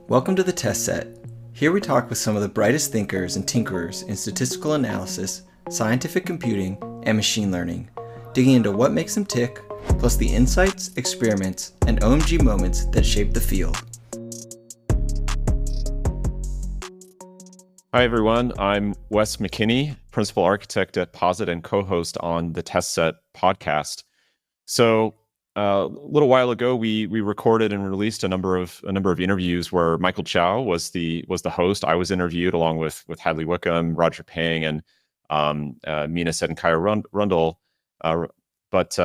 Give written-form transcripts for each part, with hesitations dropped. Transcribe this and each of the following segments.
Welcome to the test set. Here we talk with some of the brightest thinkers and tinkerers in statistical analysis, scientific computing, and machine learning, digging into what makes them tick, plus the insights, experiments, and OMG moments that shape the field. Hi, everyone. I'm Wes McKinney, principal architect at Posit and co-host on the Test Set podcast. So a little while ago, we recorded and released a number of interviews where Michael Chow was the host. I was interviewed along with Hadley Wickham, Roger Pang, and Mina Said and Kaya Rundle. But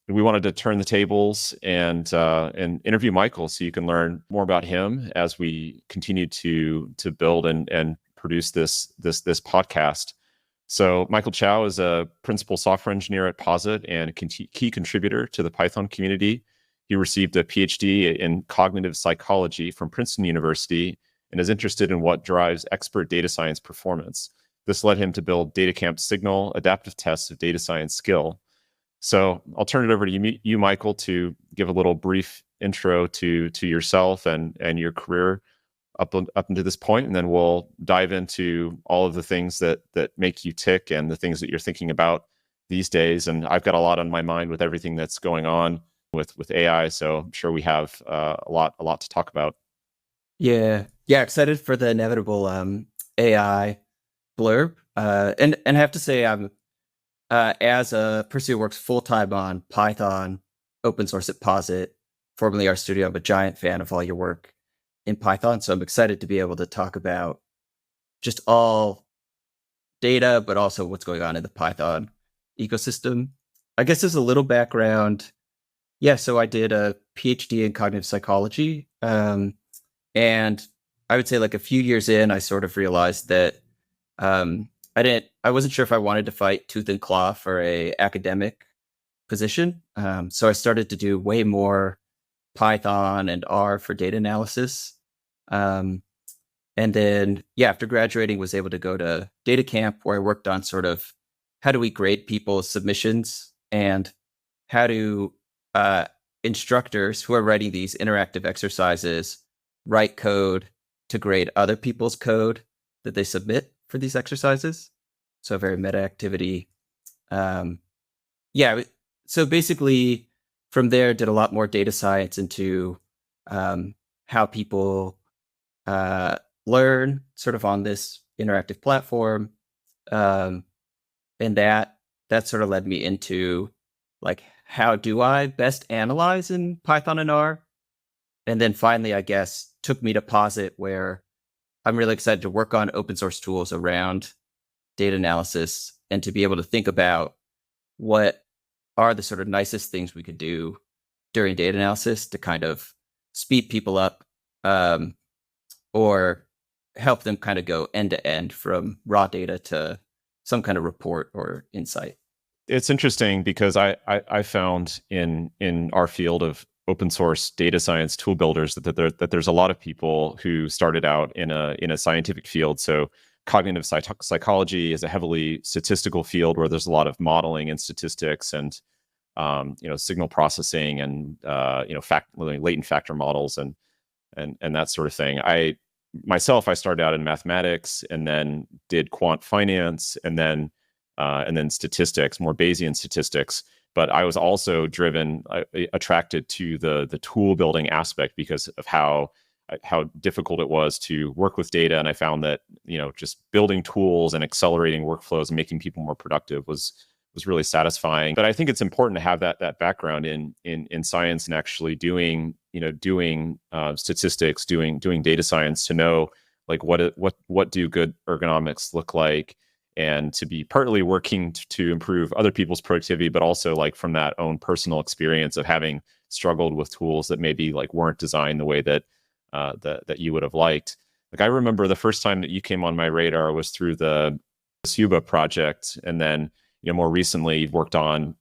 we wanted to turn the tables and interview Michael so you can learn more about him as we continue to build and produce this podcast. So Michael Chow is a principal software engineer at Posit and a key contributor to the Python community. He received a PhD in cognitive psychology from Princeton University and is interested in what drives expert data science performance. This led him to build DataCamp Signal, adaptive tests of data science skill. So I'll turn it over to you, Michael, to give a little brief intro to yourself and your career up into this point, and then we'll dive into all of the things that make you tick and the things that you're thinking about these days. And I've got a lot on my mind with everything that's going on with AI, so I'm sure we have a lot to talk about. Yeah, excited for the inevitable AI blurb. And I have to say, I'm as a person who works full time on Python, open source at Posit, formerly our studio, I'm a giant fan of all your work in Python. So I'm excited to be able to talk about just all data, but also what's going on in the Python ecosystem. I guess as a little background, so I did a PhD in cognitive psychology. And I would say like a few years in, I sort of realized that I wasn't sure if I wanted to fight tooth and claw for a academic position. So I started to do way more Python and R for data analysis. And then, after graduating, was able to go to DataCamp, where I worked on sort of how do we grade people's submissions and how do instructors who are writing these interactive exercises write code to grade other people's code that they submit for these exercises. So a very meta activity. So basically from there, did a lot more data science into how people learn sort of on this interactive platform. And that sort of led me into like, how do I best analyze in Python and R? And then finally, I guess, took me to Posit, where I'm really excited to work on open source tools around data analysis and to be able to think about what are the sort of nicest things we could do during data analysis to kind of speed people up or help them kind of go end to end from raw data to some kind of report or insight. It's interesting because I found in our field of open source data science tool builders that there's a lot of people who started out in a scientific field. So cognitive psychology is a heavily statistical field where there's a lot of modeling and statistics and signal processing and latent factor models and that sort of thing. I started out in mathematics and then did quant finance and then statistics, more Bayesian statistics. But I was also attracted to the tool building aspect because of how difficult it was to work with data. And I found that, just building tools and accelerating workflows and making people more productive was really satisfying. But I think it's important to have that background in science and actually doing statistics, doing data science to know like what do good ergonomics look like, and to be partly working to improve other people's productivity, but also like from that own personal experience of having struggled with tools that maybe like weren't designed the way that you would have liked. Like I remember the first time that you came on my radar was through the Suba project, and then more recently you've worked on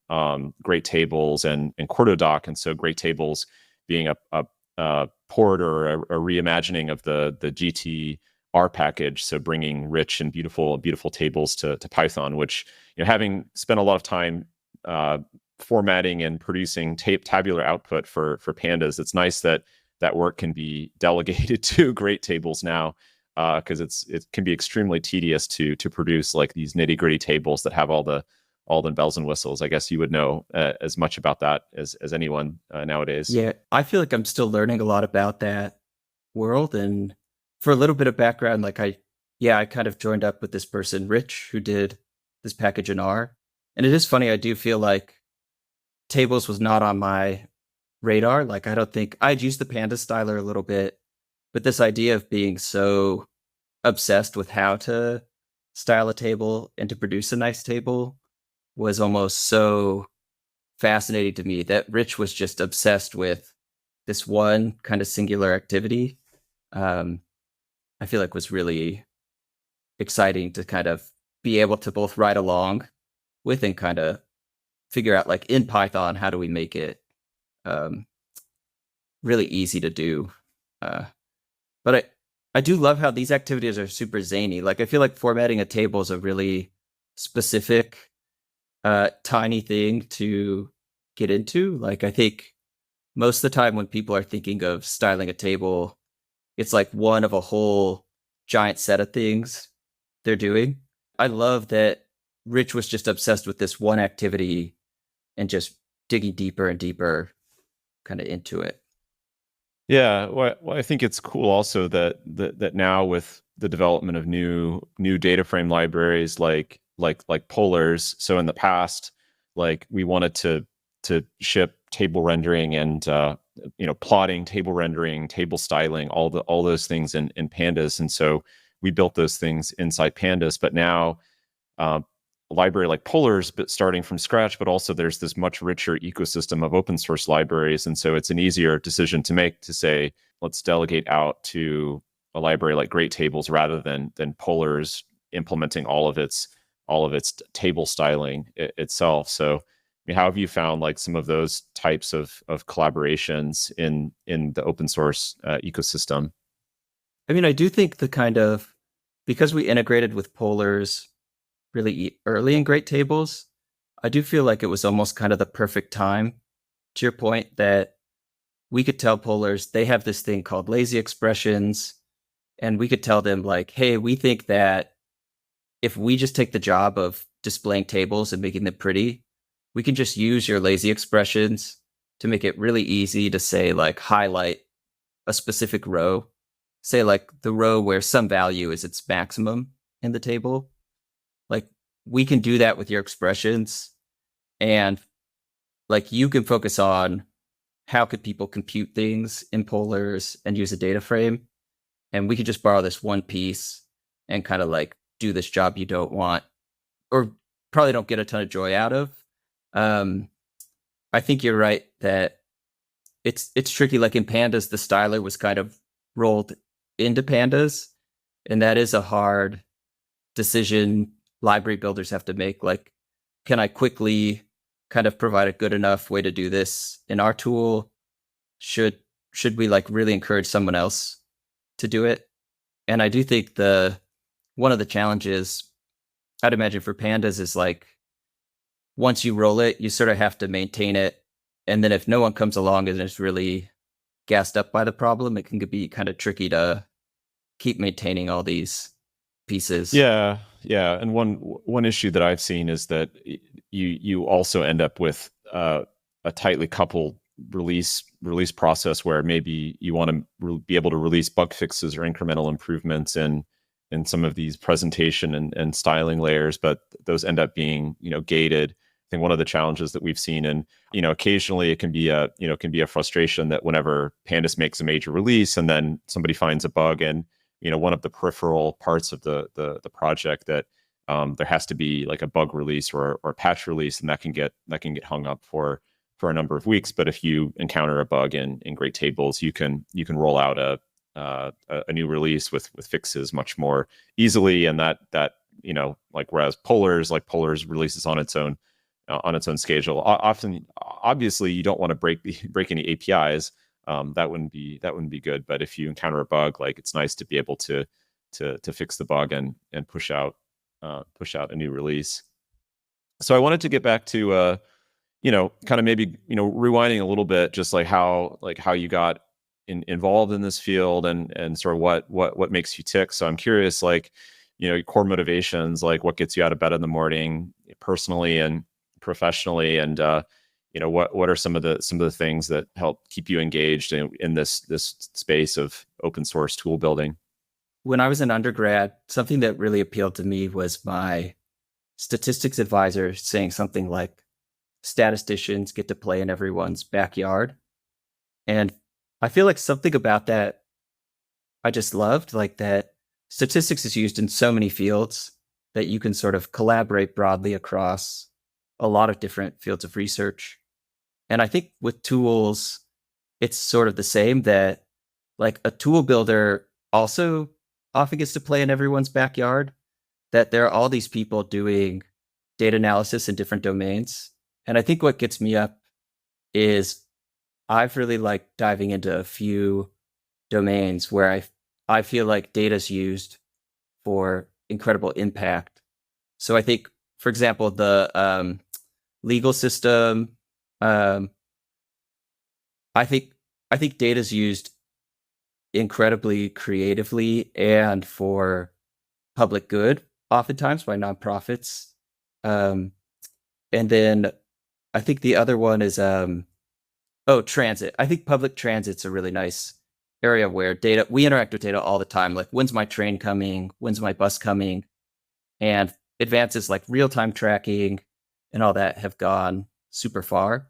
Great Tables and QuartoDoc, and so Great Tables being a port or a reimagining of the GTR package, so bringing rich and beautiful tables to Python, which having spent a lot of time formatting and producing tabular output for pandas, it's nice that that work can be delegated to great tables now, because it can be extremely tedious to produce like these nitty gritty tables that have all the bells and whistles. I guess you would know as much about that as anyone nowadays. Yeah, I feel like I'm still learning a lot about that world. And for a little bit of background, I kind of joined up with this person, Rich, who did this package in R. And it is funny, I do feel like tables was not on my radar. Like, I don't think I'd used the Panda styler a little bit, but this idea of being so obsessed with how to style a table and to produce a nice table was almost so fascinating to me that Rich was just obsessed with this one kind of singular activity. Um, I feel like was really exciting to kind of be able to both ride along with and kind of figure out, like, in Python, how do we make it um, really easy to do. Uh, but I do love how these activities are super zany. Like, I feel like formatting a table is a really specific, tiny thing to get into. Like, I think most of the time when people are thinking of styling a table, it's like one of a whole giant set of things they're doing. I love that Rich was just obsessed with this one activity and just digging deeper and deeper kind of into it. Yeah, well, I think it's cool also that now with the development of new data frame libraries like polars. So in the past, like we wanted to ship table rendering and plotting, table rendering, table styling, all those things in pandas, and so we built those things inside pandas. But now a library like Polars, but starting from scratch, but also there's this much richer ecosystem of open source libraries. And so it's an easier decision to make to say, let's delegate out to a library like Great Tables rather than Polars implementing all of its table styling itself. So I mean, how have you found like some of those types of collaborations in the open source ecosystem? I mean, I do think the kind of, because we integrated with Polars really early in Great Tables, I do feel like it was almost kind of the perfect time, to your point, that we could tell Polars they have this thing called lazy expressions, and we could tell them, like, hey, we think that if we just take the job of displaying tables and making them pretty, we can just use your lazy expressions to make it really easy to say, like, highlight a specific row, say like the row where some value is its maximum in the table. Like, we can do that with your expressions, and like you can focus on how could people compute things in polars and use a data frame, and we could just borrow this one piece and kind of like do this job you don't want or probably don't get a ton of joy out of. um I think you're right that it's tricky. Like, in pandas, the styler was kind of rolled into pandas, and that is a hard decision library builders have to make. Like, can I quickly kind of provide a good enough way to do this in our tool? Should we like really encourage someone else to do it? And I do think the one of the challenges I'd imagine for pandas is, like, once you roll it, you sort of have to maintain it. And then if no one comes along and is really gassed up by the problem, it can be kind of tricky to keep maintaining all these pieces. Yeah, and one issue that I've seen is that you also end up with a tightly coupled release process where maybe you want to be able to release bug fixes or incremental improvements in some of these presentation and styling layers, but those end up being gated. I think one of the challenges that we've seen, and occasionally it can be a frustration that whenever Pandas makes a major release and then somebody finds a bug and one of the peripheral parts of the project that there has to be like a bug release or a patch release, and that can get hung up for a number of weeks. But if you encounter a bug in Great Tables, you can roll out a new release with fixes much more easily, and that like, whereas Polars releases on its own schedule. Often, obviously, you don't want to break any APIs. That wouldn't be good. But if you encounter a bug, like, it's nice to be able to fix the bug and push out a new release. So I wanted to get back to kind of maybe rewinding a little bit, just like how you got involved in this field, and sort of what makes you tick. So I'm curious, like, your core motivations, like what gets you out of bed in the morning, personally and professionally, and what are some of the things that help keep you engaged in this space of open source tool building? When I was an undergrad, something that really appealed to me was my statistics advisor saying something like, statisticians get to play in everyone's backyard. And I feel like something about that I just loved, like that statistics is used in so many fields that you can sort of collaborate broadly across a lot of different fields of research. And I think with tools, it's sort of the same, that like a tool builder also often gets to play in everyone's backyard, that there are all these people doing data analysis in different domains. And I think what gets me up is I've really liked diving into a few domains where I feel like data's used for incredible impact. So I think, for example, the legal system, um, I think I think data's used incredibly creatively and for public good, oftentimes by nonprofits. Um, and then I think the other one is transit. I think public transit's a really nice area where data we interact with data all the time. Like, when's my train coming? When's my bus coming? And advances like real-time tracking and all that have gone super far.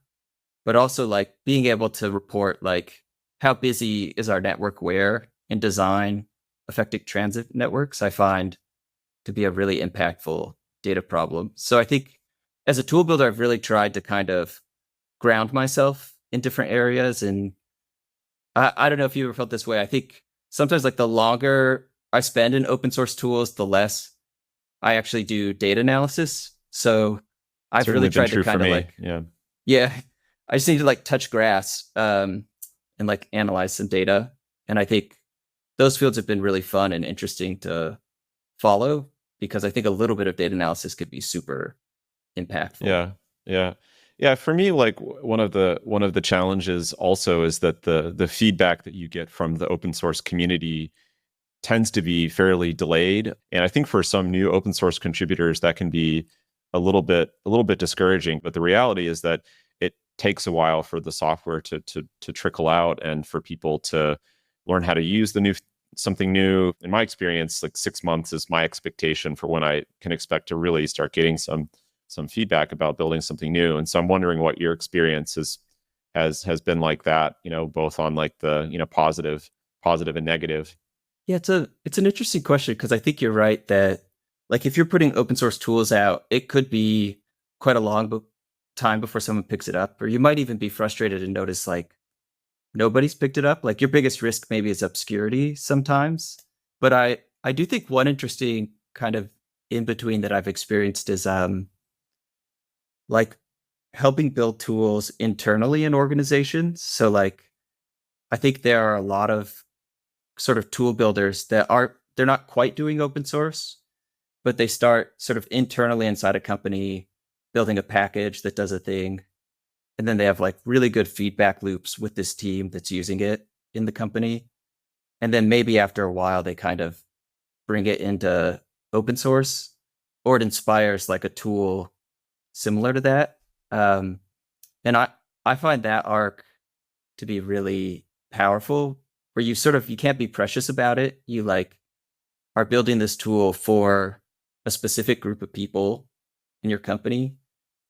But also like being able to report like how busy is our network where and design effective transit networks, I find to be a really impactful data problem. So I think as a tool builder, I've really tried to kind of ground myself in different areas. And I don't know if you ever felt this way. I think sometimes like the longer I spend in open source tools, the less I actually do data analysis. So I've Certainly really been tried to true for kind of me. like, Yeah. yeah, I just need to like touch grass and like analyze some data. And I think those fields have been really fun and interesting to follow, because I think a little bit of data analysis could be super impactful. Yeah, yeah, yeah. For me, like, one of the challenges also is that the feedback that you get from the open source community tends to be fairly delayed, and I think for some new open source contributors that can be a little bit discouraging. But the reality is that it takes a while for the software to trickle out and for people to learn how to use something new. In my experience, like 6 months is my expectation for when I can expect to really start getting some feedback about building something new. And so I'm wondering what your experience has been like that, both on like the, positive and negative. Yeah, it's an interesting question, because I think you're right that like if you're putting open source tools out, it could be quite a long time before someone picks it up, or you might even be frustrated and notice like nobody's picked it up. Like your biggest risk maybe is obscurity sometimes. But I do think one interesting kind of in between that I've experienced is like helping build tools internally in organizations. So like I think there are a lot of sort of tool builders that they're not quite doing open source, but they start sort of internally inside a company building a package that does a thing, and then they have like really good feedback loops with this team that's using it in the company, and then maybe after a while they kind of bring it into open source, or it inspires like a tool similar to that. um, and I find that arc to be really powerful, where you can't be precious about it. You like are building this tool for a specific group of people in your company,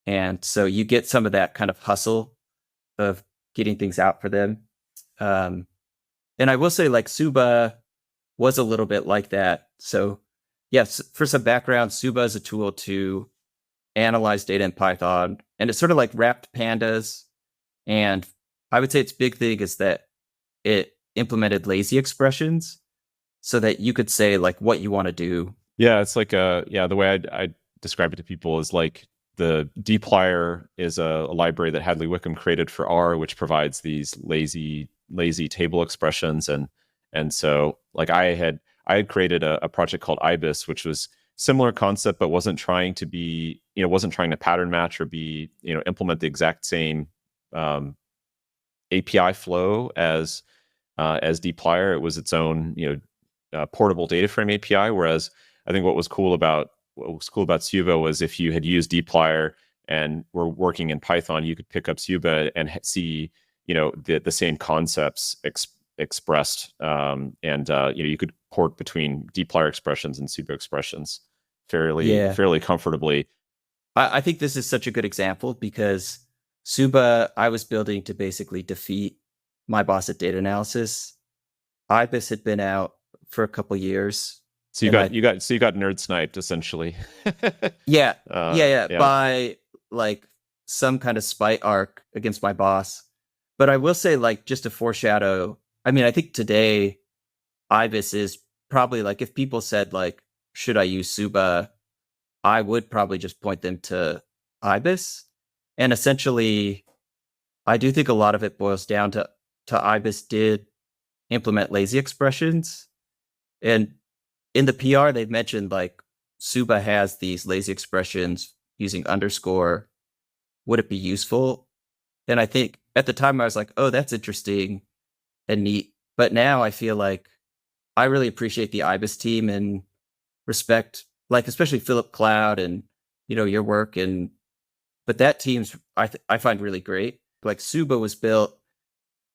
and so you get some of that kind of hustle of getting things out for them. um, and I will say like Suba was a little bit like that. So yes, for some background, Suba is a tool to analyze data in Python, and it's sort of like wrapped pandas. And I would say its big thing is that it implemented lazy expressions so that you could say like what you want to do. Yeah, it's like the way I describe it to people is like the dplyr is a library that Hadley Wickham created for R, which provides these lazy table expressions. And so like I had created a project called Ibis, which was similar concept, but wasn't trying to pattern match or be, implement the exact same um, API flow as as dplyr. It was its own, portable data frame API. Whereas I think what was cool about Suba was if you had used dplyr and were working in Python, you could pick up Suba and see, the same concepts expressed, and you could port between dplyr expressions and Suba expressions fairly Yeah. fairly comfortably. I think this is such a good example because Suba, I was building to basically defeat my boss at data analysis. IBIS had been out for a couple years, So you and got you got so you got nerd sniped essentially. yeah, yeah, Yeah. by like some kind of spite arc against my boss. But I will say, like, just to foreshadow, I mean, I think today IBIS is probably like if people said like, should I use Suba? I would probably just point them to IBIS. And essentially, I do think a lot of it boils down to IBIS did implement lazy expressions. And in the PR, they've mentioned like Suba has these lazy expressions using underscore. Would it be useful? And I think at the time I was like, oh, that's interesting and neat. But now I feel like I really appreciate the IBIS team and respect, like especially Philip Cloud and your work. And but that team's I find really great. Like Suba was built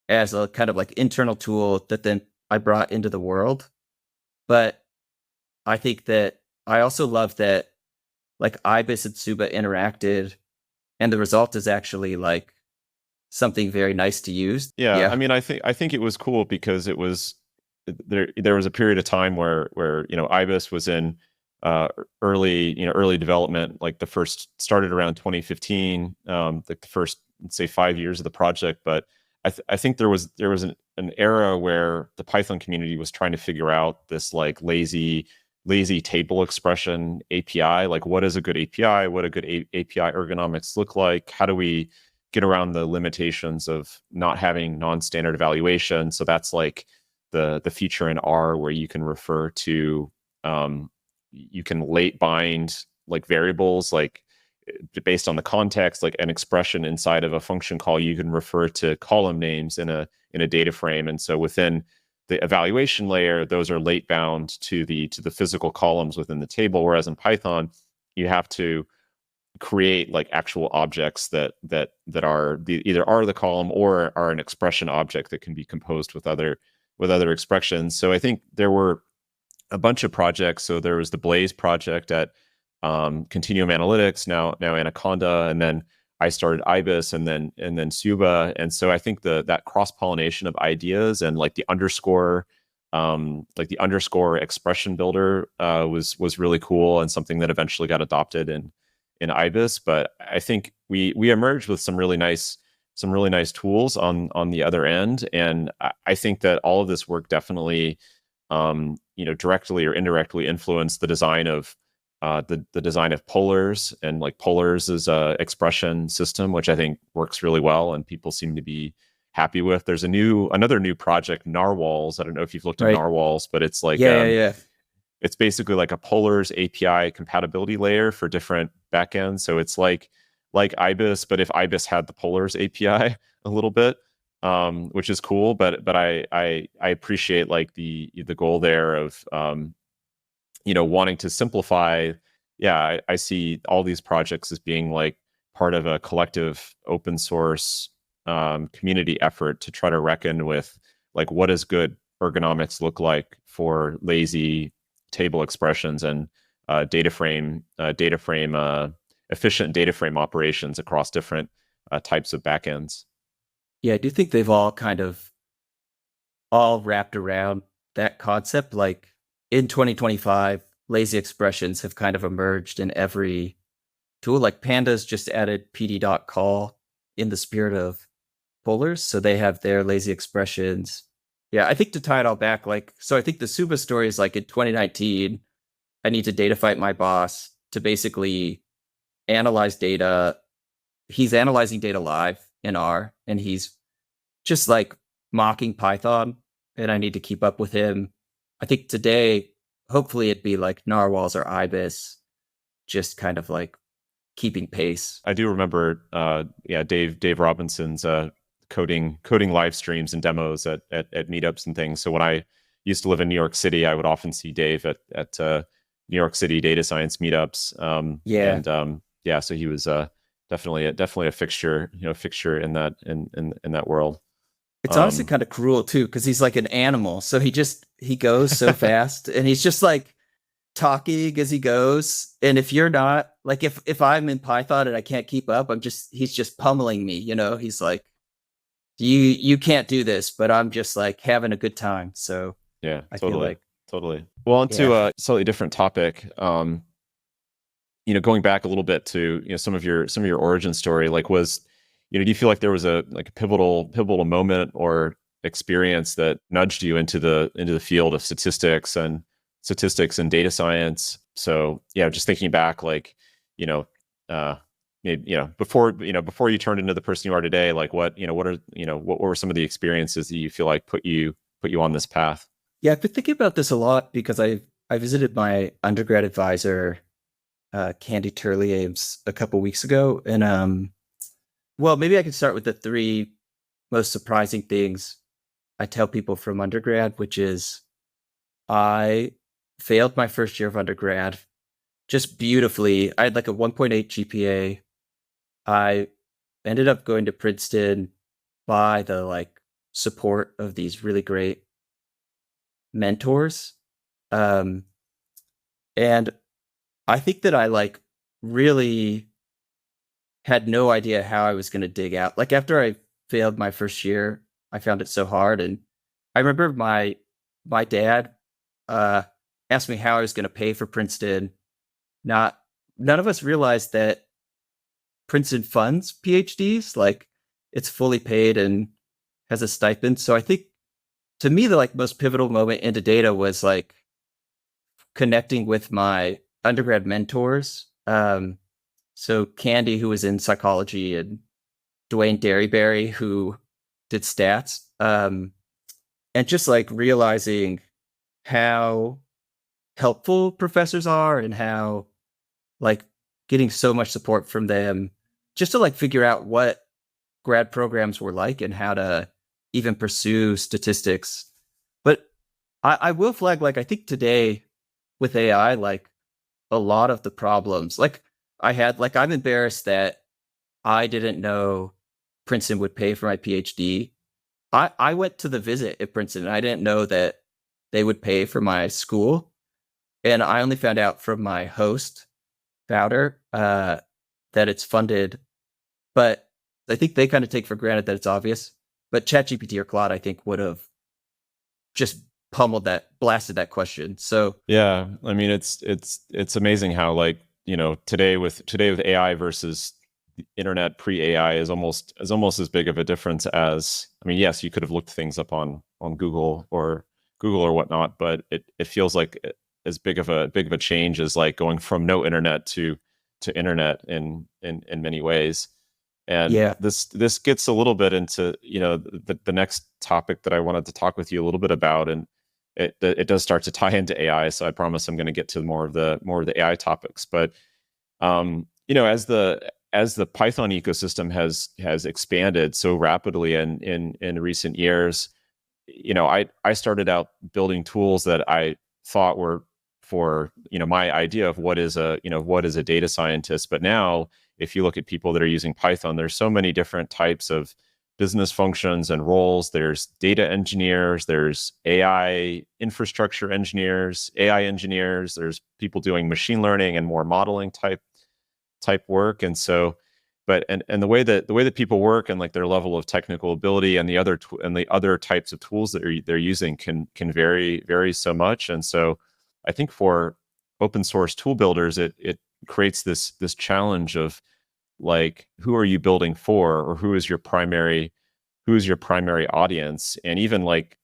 as a kind of like internal tool that then I brought into the world. But I think that I also love that like IBIS and Suba interacted, and the result is actually like something very nice to use. Yeah, I Yeah, mean, I think it was cool because it was there was a period of time where IBIS was in early development, like the first started around 2015, like the first, let's say, 5 years of the project. But I think there was an era where the Python community was trying to figure out this like lazy table expression API. Like, what is a good API? What a good API ergonomics look like? How do we get around the limitations of not having non-standard evaluation? So that's like the feature in R where you can refer to, you can late bind like variables, like based on the context, like an expression inside of a function call, you can refer to column names in a data frame. And so within the evaluation layer, those are late bound to the physical columns within the table. Whereas in Python, you have to create like actual objects that either are the column or are an expression object that can be composed with other expressions. So I think there were a bunch of projects. So there was the Blaze project at Continuum Analytics, now Anaconda, and then I started IBIS, and then Suba. And so I think that cross pollination of ideas and like the underscore expression builder was really cool, and something that eventually got adopted in IBIS. But I think we emerged with some really nice tools on the other end, and I think that all of this work definitely directly or indirectly influenced the design of the design of Polars. And like Polars is a expression system which I think works really well and people seem to be happy with. There's another new project, Narwhals. I don't know if you've looked at right. Narwhals, but it's like Yeah, yeah, yeah. it's basically like a Polars API compatibility layer for different backends. So it's like IBIS, but if IBIS had the Polars API a little bit, which is cool. But I appreciate like the goal there of wanting to simplify. Yeah, I see all these projects as being like part of a collective open source community effort to try to reckon with like what does good ergonomics look like for lazy table expressions and efficient data frame operations across different types of backends. Yeah, I do think they've all kind of all wrapped around that concept. Like in 2025, lazy expressions have kind of emerged in every tool. Like Pandas just added pd.call in the spirit of Polars, so they have their lazy expressions. Yeah, I think to tie it all back, like, so I think the Suba story is like in 2019, I need to data fight my boss to basically analyze data. He's analyzing data live in R, and he's just like mocking Python, and I need to keep up with him. I think today, hopefully, it'd be like Narwhals or IBIS, just kind of like keeping pace. I do remember, yeah, Dave Robinson's coding live streams and demos at meetups and things. So when I used to live in New York City, I would often see Dave at New York City data science meetups. Yeah. Yeah, so he was definitely a fixture, fixture in that world. It's honestly kind of cruel too, because he's like an animal. So he goes so fast, and he's just like talking as he goes. And if you're not like, if I'm in Python and I can't keep up, he's just pummeling me. He's like, you can't do this, but I'm just like having a good time. So yeah, I feel totally, like, totally. Well, onto a slightly different topic. Going back a little bit to some of your origin story, like do you feel like there was a pivotal moment or experience that nudged you into the field of statistics and data science? So yeah, just thinking back, like maybe, before you turned into the person you are today, like what were some of the experiences that you feel like put you on this path? yeah, I've been thinking about this a lot because I visited my undergrad advisor, Candy Turley-Ames, a couple weeks ago, and well, maybe I could start with the three most surprising things I tell people from undergrad, which is I failed my first year of undergrad just beautifully. I had like a 1.8 GPA. I ended up going to Princeton by the like support of these really great mentors. Um, and I think that I like really had no idea how I was going to dig out. Like after I failed my first year, I found it so hard. And I remember my dad uh, asked me how I was going to pay for Princeton. Not None of us realized that Princeton funds PhDs. Like it's fully paid and has a stipend. So I think to me the like most pivotal moment into data was like connecting with my undergrad mentors. So Candy, who was in psychology, and Dwayne Derryberry, who did stats, and just like realizing how helpful professors are and how like getting so much support from them just to like figure out what grad programs were like and how to even pursue statistics. But I will flag, like, I think today with AI, like a lot of the problems, like I'm embarrassed that I didn't know Princeton would pay for my PhD. I went to the visit at Princeton and I didn't know that they would pay for my school. And I only found out from my host, founder, that it's funded. But I think they kind of take for granted that it's obvious. But ChatGPT or Claude, I think, would have just blasted that question. So Yeah, I mean it's amazing how like today with AI versus the internet pre-AI is almost as big of a difference as, I mean, yes, you could have looked things up on Google or whatnot, but it feels like as big of a change as like going from no internet to internet in many ways. And yeah, this gets a little bit into the next topic that I wanted to talk with you a little bit about, and it does start to tie into AI. So I promise I'm going to get to more of the AI topics. But as the Python ecosystem has expanded so rapidly in recent years, I started out building tools that I thought were for my idea of what is a data scientist. But now, if you look at people that are using Python, there's so many different types of business functions and roles. There's data engineers, there's AI infrastructure engineers, AI engineers, there's people doing machine learning and more modeling type work. And so, but and the way that people work and like their level of technical ability and the other types of tools that they're using can vary so much. And so I think for open source tool builders, it creates this challenge of like, who are you building for, or who is your primary audience? And even like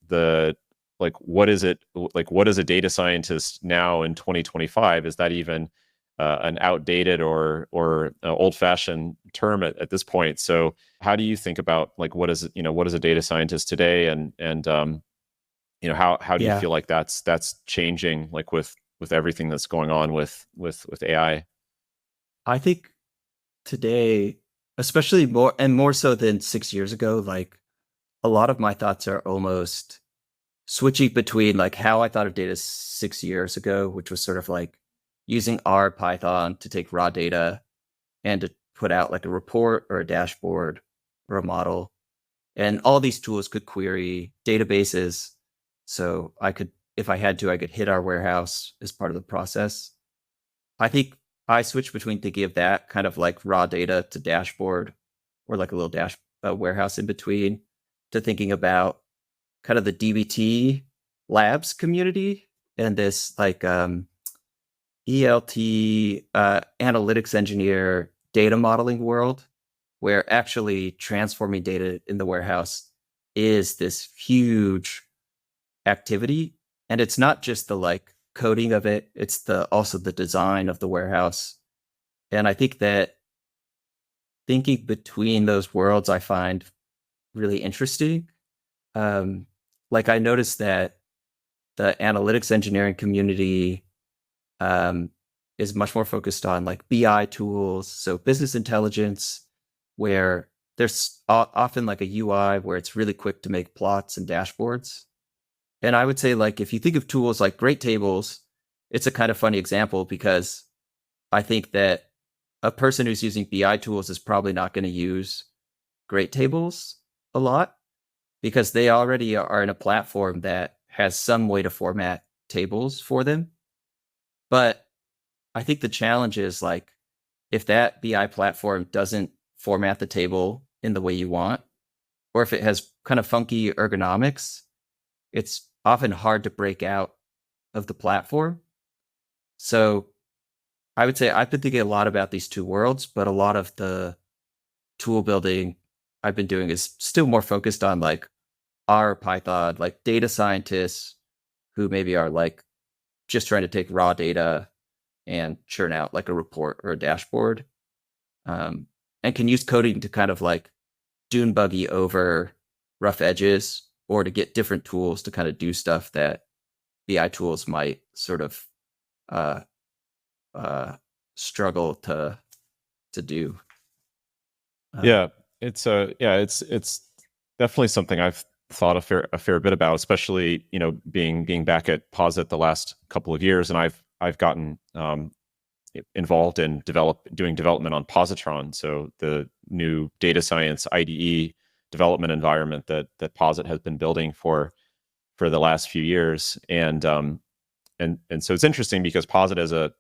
what is it, like what is a data scientist now in 2025? Is that even an outdated or old fashioned term at this point? So how do you think about like what is a data scientist today, and how do you yeah. feel like that's changing, like with everything that's going on with AI? I think today especially more so than 6 years ago. Like a lot of my thoughts are almost switching between like how I thought of data 6 years ago, which was sort of like using R Python to take raw data and to put out like a report or a dashboard or a model. And all these tools could query databases. So I could, if I had to, I could hit our warehouse as part of the process. I think I switched between thinking of that kind of like raw data to dashboard or like a little warehouse in between to thinking about kind of the DBT labs community and this like ELT analytics engineer data modeling world where actually transforming data in the warehouse is this huge activity. And it's not just the like coding of it, it's the also the design of the warehouse. And I think that thinking between those worlds I find really interesting. Um, like I noticed that the analytics engineering community um, is much more focused on like BI tools, so business intelligence, where there's often like a UI where it's really quick to make plots and dashboards. And I would say like if you think of tools like Great Tables, it's a kind of funny example because I think that a person who's using BI tools is probably not going to use Great Tables a lot because they already are in a platform that has some way to format tables for them. But I think the challenge is like if that BI platform doesn't format the table in the way you want, or if it has kind of funky ergonomics, it's often hard to break out of the platform. So I would say I've been thinking a lot about these two worlds, but a lot of the tool building I've been doing is still more focused on like R, Python, like data scientists who maybe are like just trying to take raw data and churn out like a report or a dashboard, and can use coding to kind of like dune buggy over rough edges or to get different tools to kind of do stuff that BI tools might sort of uh, uh, struggle to do. Um, Yeah, it's definitely something I've thought a fair bit about, especially being back at Posit the last couple of years, and I've gotten involved in doing development on Positron, so the new data science IDE development environment that Posit has been building for the last few years, and so it's interesting because Posit as a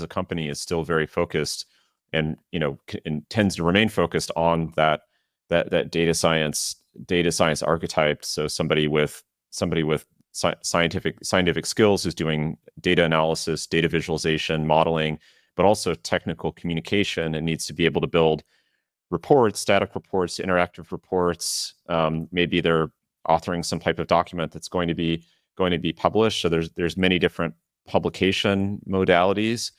company is still very focused and and tends to remain focused on that data science archetype. So somebody with scientific skills who's doing data analysis, data visualization, modeling, but also technical communication, and needs to be able to build reports, static reports, interactive reports. Maybe they're authoring some type of document that's going to be published. So there's many different publication modalities,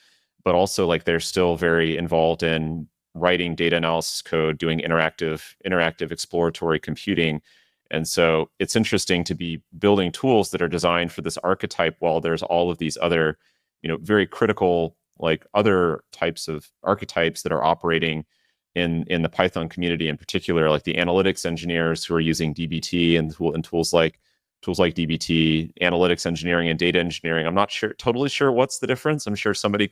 but also like they're still very involved in writing data analysis code, doing interactive exploratory computing. And so it's interesting to be building tools that are designed for this archetype while there's all of these other, very critical like other types of archetypes that are operating in the Python community, in particular, like the analytics engineers who are using DBT and tools like DBT, analytics engineering and data engineering. I'm not totally sure what's the difference. I'm sure somebody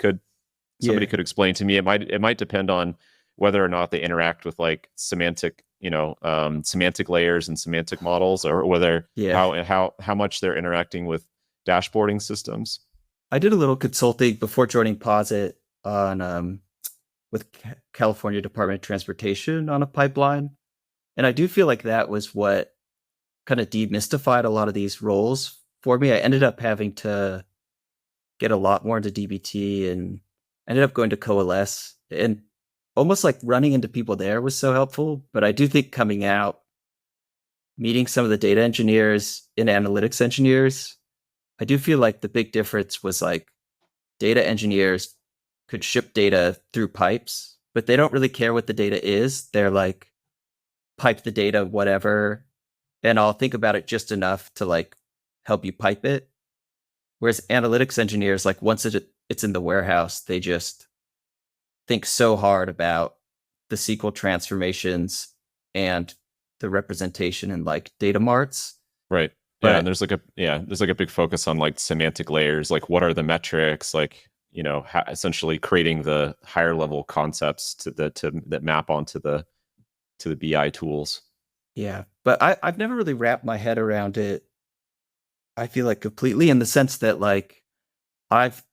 yeah, could explain to me. It might depend on whether or not they interact with like semantic layers and semantic models, or whether yeah. how much they're interacting with dashboarding systems. I did a little consulting before joining Posit on with California Department of Transportation on a pipeline, and I do feel like that was what kind of demystified a lot of these roles for me. I ended up having to get a lot more into DBT and ended up going to Coalesce, and almost like running into people there was so helpful. But I do think coming out, meeting some of the data engineers and analytics engineers, I do feel like the big difference was like data engineers could ship data through pipes, but they don't really care what the data is. They're like, pipe the data, whatever, and I'll think about it just enough to like help you pipe it. Whereas analytics engineers, like once it's in the warehouse, they just think so hard about the SQL transformations and the representation in like data marts. Right. Yeah, and But there's like a big focus on like semantic layers, like what are the metrics, like essentially creating the higher level concepts that map onto the BI tools. yeah, but I've never really wrapped my head around it. I feel like completely in the sense that like I've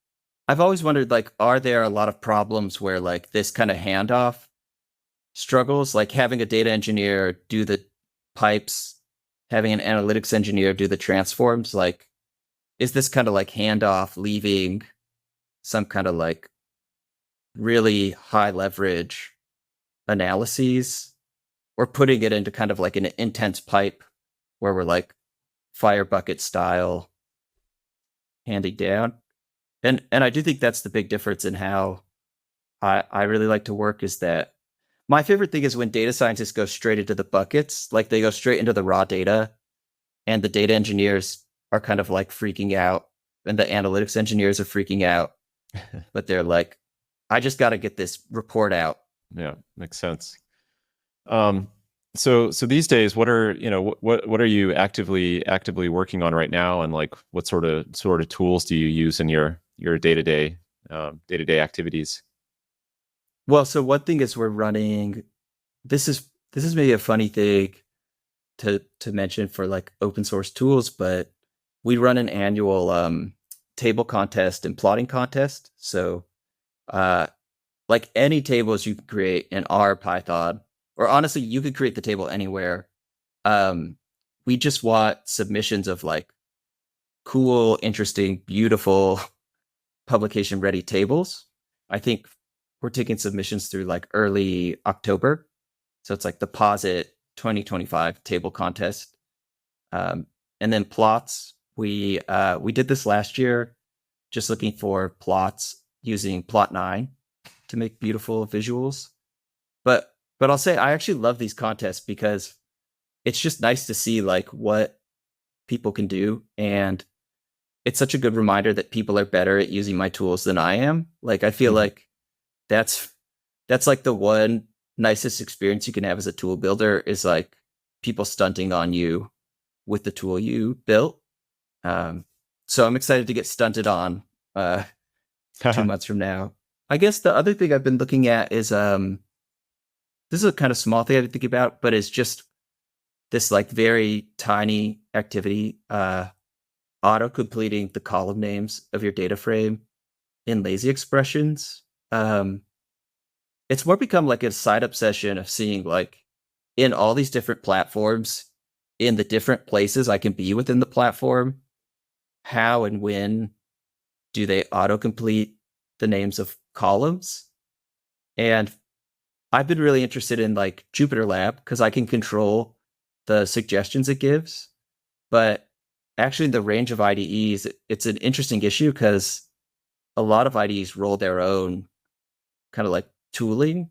I've always wondered like are there a lot of problems where like this kind of handoff struggles, like having a data engineer do the pipes, having an analytics engineer do the transforms, like is this kind of like handoff leaving some kind of like really high leverage analyses or putting it into kind of like an intense pipe where we're like fire bucket style handing down. And I do think that's the big difference in how I really like to work is that my favorite thing is when data scientists go straight into the buckets, like they go straight into the raw data and the data engineers are kind of like freaking out and the analytics engineers are freaking out, but they're like, I just got to get this report out. Yeah, makes sense. Um, so these days, what are what are you actively working on right now, and like what sort of tools do you use in your day-to-day activities? Well, so one thing is we're running this is maybe a funny thing to mention for like open source tools, but we run an annual table contest and plotting contest. So uh like any tables you can create in R, Python, or honestly, you could create the table anywhere. Um, we just want submissions of like cool, interesting, beautiful publication ready tables. I think we're taking submissions through like early October. So it's like the Posit 2025 table contest. Um, and then plots, we did this last year, just looking for plots using Plot9 to make beautiful visuals. But I'll say I actually love these contests because it's just nice to see like what people can do, and it's such a good reminder that people are better at using my tools than I am. Like I feel Mhm. like that's that's like the one nicest experience you can have as a tool builder is like people stunting on you with the tool you built. Um, so I'm excited to get stunted on uh, 2 months from now. I guess the other thing I've been looking at is this is a kind of small thing I've been thinking about, but it's just this like very tiny activity, auto completing the column names of your data frame in lazy expressions. Um, it's more become like a side obsession of seeing like in all these different platforms, in the different places I can be within the platform, how and when do they autocomplete the names of columns? And I've been really interested in like Jupyter Lab because I can control the suggestions it gives. But actually, in the range of IDEs, it's an interesting issue because a lot of IDEs roll their own kind of like tooling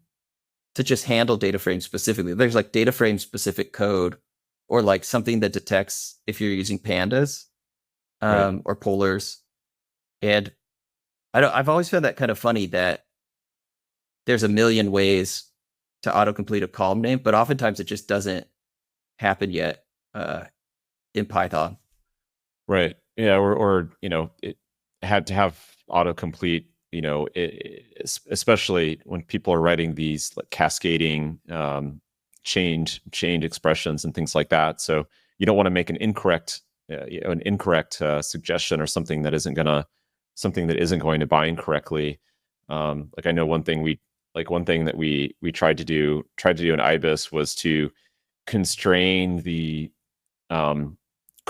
to just handle data frames specifically. There's like data frame specific code or like something that detects if you're using pandas Right. or polars. And I've always found that kind of funny that there's a million ways to autocomplete a column name, but oftentimes it just doesn't happen yet in Python. Right. Yeah. Or it had to have autocomplete. Especially when people are writing these like cascading chained expressions and things like that. So you don't want to make an incorrect suggestion or something that isn't going to bind correctly. Like I know one thing that we tried to do in IBIS was to constrain the um,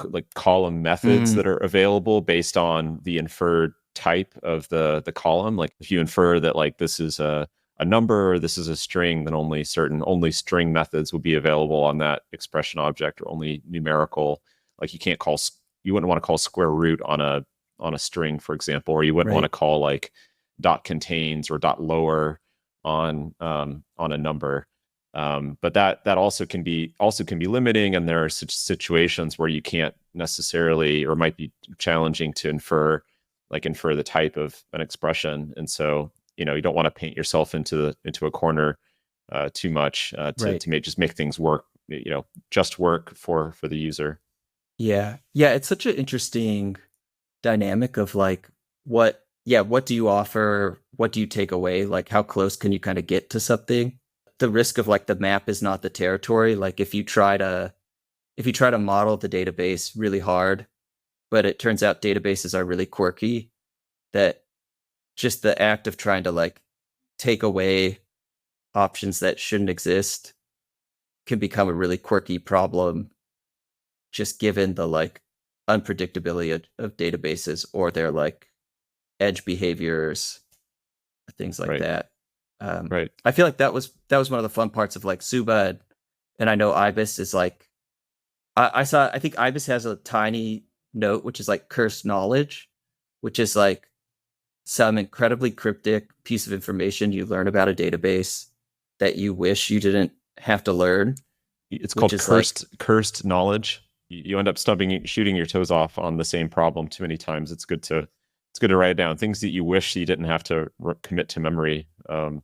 like column methods Mm, that are available based on the inferred type of the column. Like if you infer that like this is a number or this is a string, then only string methods would be available on that expression object, or only numerical. Like you wouldn't want to call square root on a string, for example, or you wouldn't want to right. call like dot contains or dot lower on a number. But that also can be limiting, and there are such situations where you can't necessarily, or might be challenging to infer the type of an expression, and so you don't want to paint yourself into a corner too much Right. to make things work, just work for the user. Yeah. Yeah, it's such an interesting dynamic of like what do you offer? What do you take away? Like how close can you kind of get to something? The risk of like the map is not the territory. Like if you try to model the database really hard, but it turns out databases are really quirky, that just the act of trying to like take away options that shouldn't exist can become a really quirky problem just given the like unpredictability of databases or their like edge behaviors, things like Right. that. Right. I feel like that was one of the fun parts of like Suba, and I know Ibis is like I think Ibis has a tiny note which is like cursed knowledge, which is like some incredibly cryptic piece of information you learn about a database that you wish you didn't have to learn, It's which called is like cursed knowledge. You end up shooting your toes off on the same problem too many times. It's good to write it down. Things that you wish you didn't have to commit to memory. I'm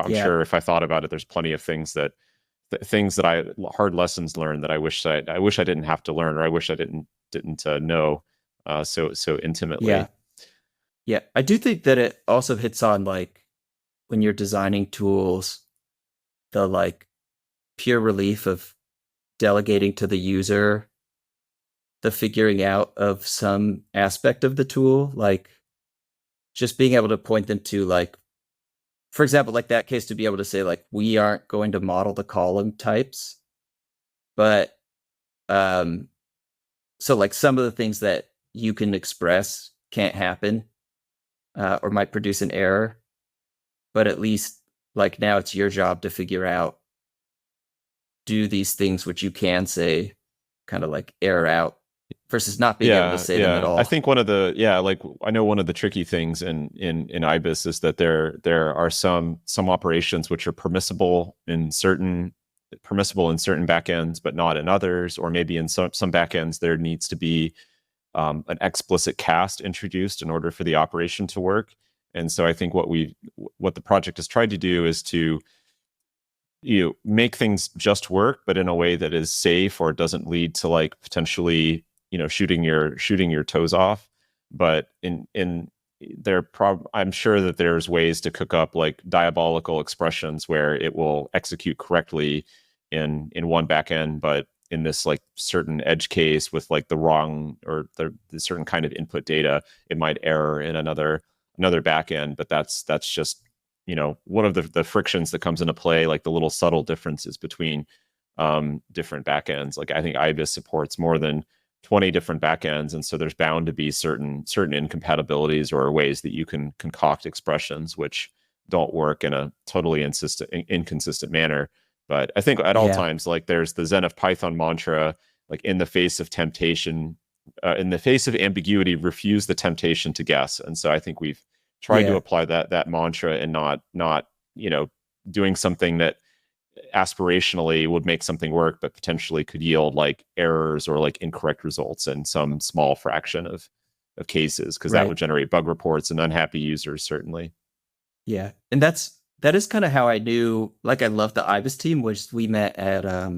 yeah, sure if I thought about it, there's plenty of things that I hard lessons learned that I wish I didn't have to learn, or I wish I didn't know so yeah, intimately. yeah. I do think that it also hits on like when you're designing tools, the like pure relief of delegating to the user the figuring out of some aspect of the tool, like just being able to point them to like, for example, like that case to be able to say like we aren't going to model the column types, but um so like some of the things that you can express can't happen or might produce an error, but at least like now it's your job to figure out, do these things which you can say kind of like error out versus not being able to Yeah, say them at yeah. I all. think like I know one of the tricky things in IBIS is that there are some operations which are permissible in certain backends, but not in others, or maybe in some backends there needs to be an explicit cast introduced in order for the operation to work. And so I think what the project has tried to do is to make things just work, but in a way that is safe or doesn't lead to like potentially shooting your toes off. But I'm sure that there's ways to cook up like diabolical expressions where it will execute correctly in one backend, but in this like certain edge case with like the wrong or the certain kind of input data, it might error in another backend. But that's just one of the frictions that comes into play, like the little subtle differences between different backends. Like I think IBIS supports more than 20 different backends, and so there's bound to be certain incompatibilities or ways that you can concoct expressions which don't work in a totally inconsistent manner. But I think at all Yeah, times, like there's the Zen of Python mantra, like in the face of temptation, in the face of ambiguity, refuse the temptation to guess. And so I think we've tried to yeah, apply that mantra and not doing something that aspirationally would make something work, but potentially could yield like errors or like incorrect results in some small fraction of cases, because that right. would generate bug reports and unhappy users, certainly. Yeah. And that is kind of how I knew like I loved the IBIS team, which we met at I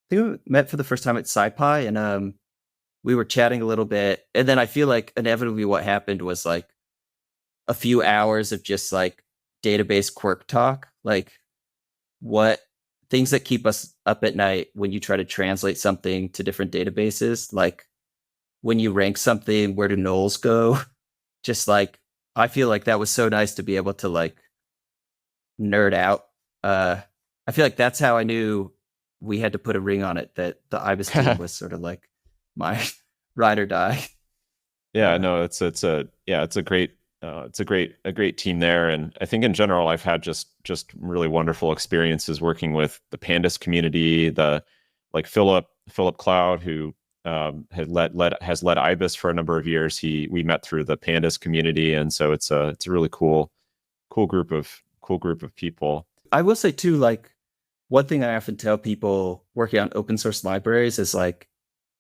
think we met for the first time at SciPy, and we were chatting a little bit, and then I feel like inevitably what happened was like a few hours of just like database quirk talk, like what things that keep us up at night when you try to translate something to different databases, like when you rank something, where do nulls go? Just like I feel like that was so nice to be able to like nerd out. Uh, I feel like that's how I knew we had to put a ring on it, that the Ibis team was sort of like my ride or die. Yeah, Uh, no, it's a great team there, and I think in general I've had just really wonderful experiences working with the Pandas community, the like Philip Cloud, who had has led IBIS for a number of years. We met through the Pandas community, and so it's a really cool group of people. I will say too, like one thing I often tell people working on open source libraries is like,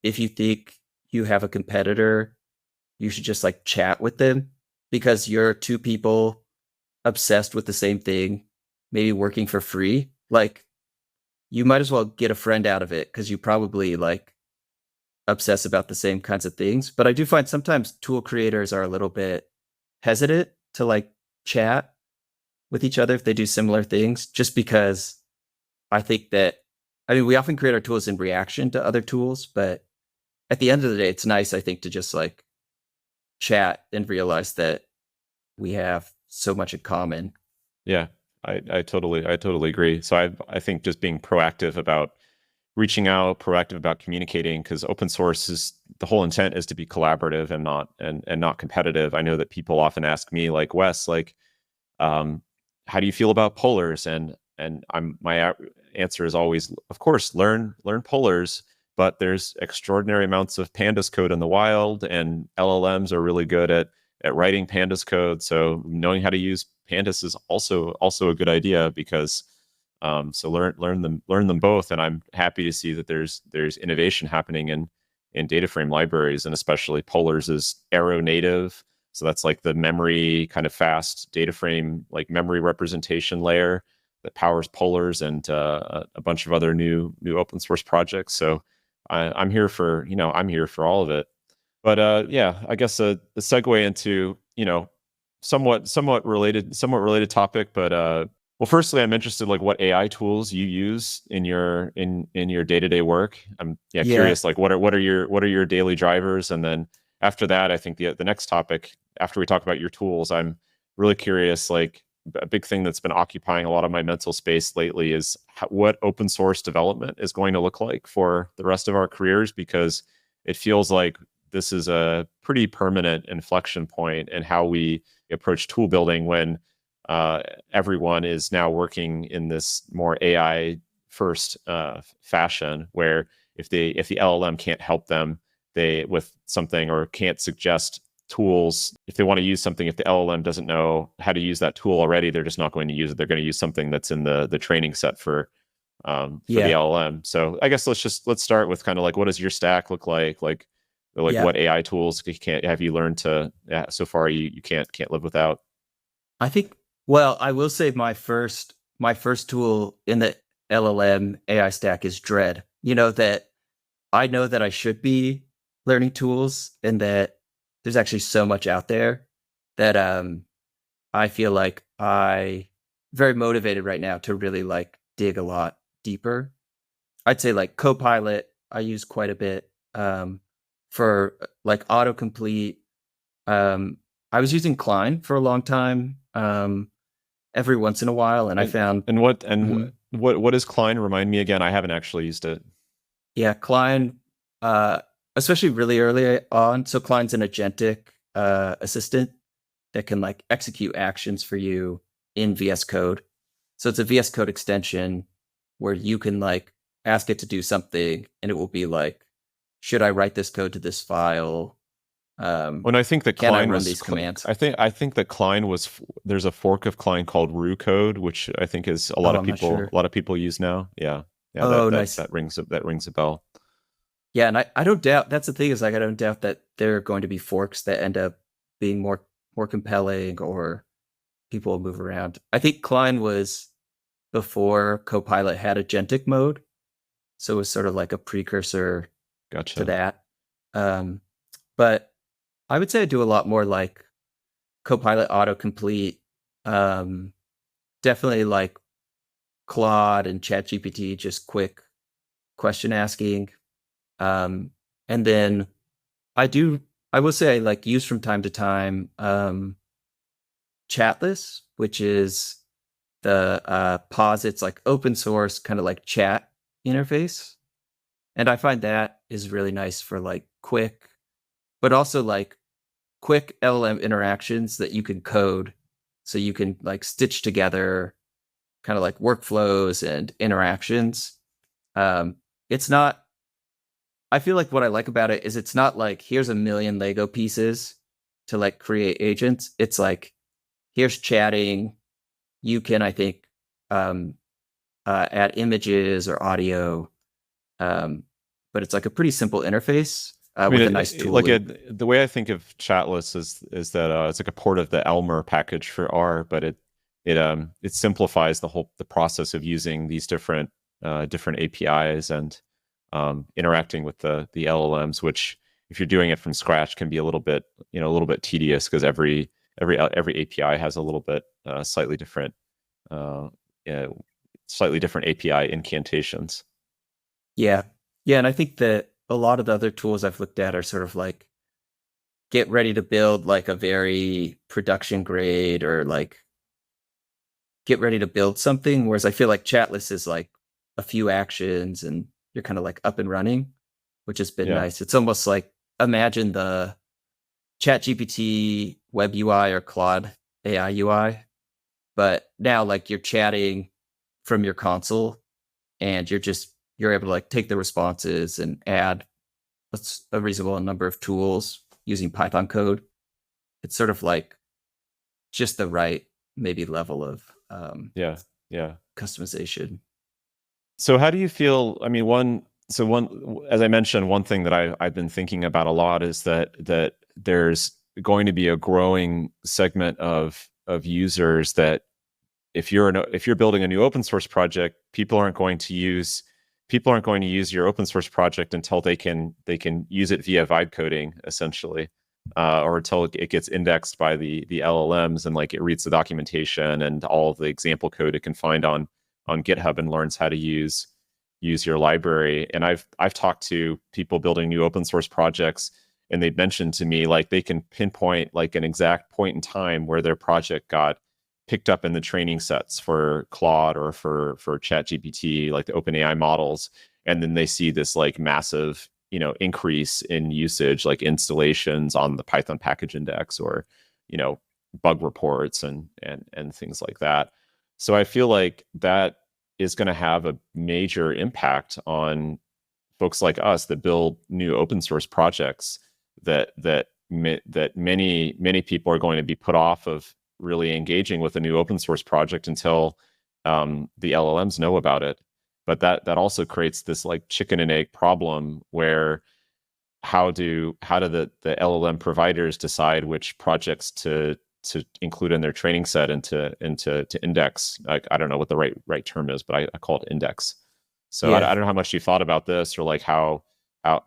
if you think you have a competitor, you should just like chat with them because you're two people obsessed with the same thing. maybe working for free, like you might as well get a friend out of it because you probably like obsess about the same kinds of things. But I do find sometimes tool creators are a little bit hesitant to like chat with each other if they do similar things, just because I think that, I mean, we often create our tools in reaction to other tools, but at the end of the day, it's nice, I think, to just like chat and realize that we have so much in common. Yeah, I totally agree. So I think just being proactive about reaching out, proactive about communicating, because open source is the whole intent is to be collaborative and not competitive. I know that people often ask me, like, Wes, like, how do you feel about polars? And my answer is always, of course, learn polars, but there's extraordinary amounts of pandas code in the wild, and LLMs are really good at writing pandas code. So knowing how to use pandas is also a good idea, because so learn them both. And I'm happy to see that there's innovation happening in data frame libraries, and especially polars is arrow native. So that's like the memory kind of fast data frame, like memory representation layer that powers polars and a bunch of other new open source projects. So I'm here for, I'm here for all of it. But yeah, I guess the segue into, somewhat related topic. But well, firstly, I'm interested, like, what AI tools you use in your day-to-day work. I'm Yeah. curious, like, what are your daily drivers? And then after that, I think the next topic, after we talk about your tools, I'm really curious, like, a big thing that's been occupying a lot of my mental space lately is what open source development is going to look like for the rest of our careers, because it feels like this is a pretty permanent inflection point in how we approach tool building, when everyone is now working in this more AI first fashion, where if the LLM can't help them they with something, or can't suggest tools, if they want to use something, if the LLM doesn't know how to use that tool already, they're just not going to use it. They're going to use something that's in the training set for the Yeah. LLM. So I guess let's start with kind of like, what does your stack look like? Like Yeah. what AI tools can't have you learned to, so far you can't live without? I think, well, I will say my first tool in the LLM AI stack is Dread. You know that I know that I should be learning tools and that there's actually so much out there that I feel like I very motivated right now to really like dig a lot deeper. I'd say like Copilot I use quite a bit for like autocomplete. I was using Klein for a long time. Every once in a while, and I And found, and what and mhm, what is Klein? Remind me again. I haven't actually used it. yeah, Klein, uh, especially really early on. So Klein's an agentic assistant that can like execute actions for you in VS Code. So it's a VS Code extension where you can like ask it to do something, and it will be like, should I write this code to this file? Um, When I think that can I Klein run was, these commands? I think that Klein was. There's a fork of Klein called Rue Code, which I think is a lot Oh, of I'm not people sure. use now. Yeah, yeah. Oh, That nice. rings a bell. Yeah, and I don't doubt, that's the thing, is like I don't doubt that there are going to be forks that end up being more compelling, or people will move around. I think Klein was before Copilot had agentic mode, so it was sort of like a precursor to Gotcha. that. Um, but I would say I do a lot more like Copilot autocomplete. Um, Definitely like Claude and ChatGPT, just quick question asking. Um, and then I do. I will say I like use from time to time Chatless, which is the Posit's like open source kind of like chat interface, and I find that is really nice for like quick, but also like quick LLM interactions that you can code, so you can like stitch together kind of like workflows and interactions. It's not. I feel like what I like about it is it's not like here's a million Lego pieces to like create agents. It's like here's chatting. You can, I think, um, add images or audio, um, but it's like a pretty simple interface I mean, with a nice tool like loop. the way I think of Chatless is that it's like a port of the Elmer package for R, but it simplifies the process of using these different APIs and interacting with the LLMs, which if you're doing it from scratch can be a little bit a little bit tedious because every API has a little bit uh, slightly different API incantations. Yeah. Yeah. And I think that a lot of the other tools I've looked at are sort of like get ready to build like a very production grade or like get ready to build something. Whereas I feel like Chatless is like a few actions and you're kind of like up and running, which has been Yeah. nice. It's almost like imagine the ChatGPT web UI or Claude AI UI, but now like you're chatting from your console and you're able to like take the responses and add a reasonable number of tools using Python code. It's sort of like just the right maybe level of Yeah. Yeah. customization. So how do you feel? I mean, as I mentioned, one thing that I've been thinking about a lot is that there's going to be a growing segment of users that if you're building a new open source project, people aren't going to use your open source project until they can use it via vibe coding essentially, or until it gets indexed by the LLMs and like it reads the documentation and all of the example code it can find on GitHub and learns how to use your library. And I've talked to people building new open source projects, and they've mentioned to me like they can pinpoint like an exact point in time where their project got picked up in the training sets for Claude or for ChatGPT, like the OpenAI models, and then they see this like massive increase in usage, like installations on the Python package index or you know bug reports and things like that. So I feel like that is going to have a major impact on folks like us that build new open source projects that many people are going to be put off of really engaging with a new open source project until the LLMs know about it. But that also creates this like chicken and egg problem where how do the LLM providers decide which projects to include in their training set and to index? Like, I don't know what the right term is, but I call it index. So I Yeah. don't know how much you thought about this or like how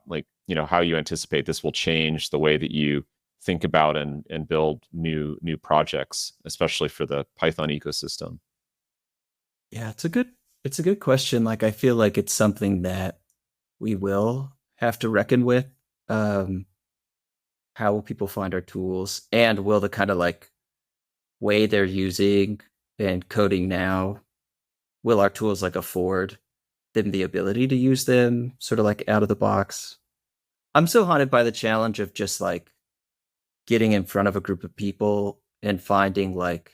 like how you anticipate this will change the way that you think about and build new projects, especially for the Python ecosystem. Yeah, it's a good question. Like I feel like it's something that we will have to reckon with. Um, how will people find our tools? And will the kind of like way they're using and coding now, will our tools like afford them the ability to use them sort of like out of the box? I'm so haunted by the challenge of just like getting in front of a group of people and finding like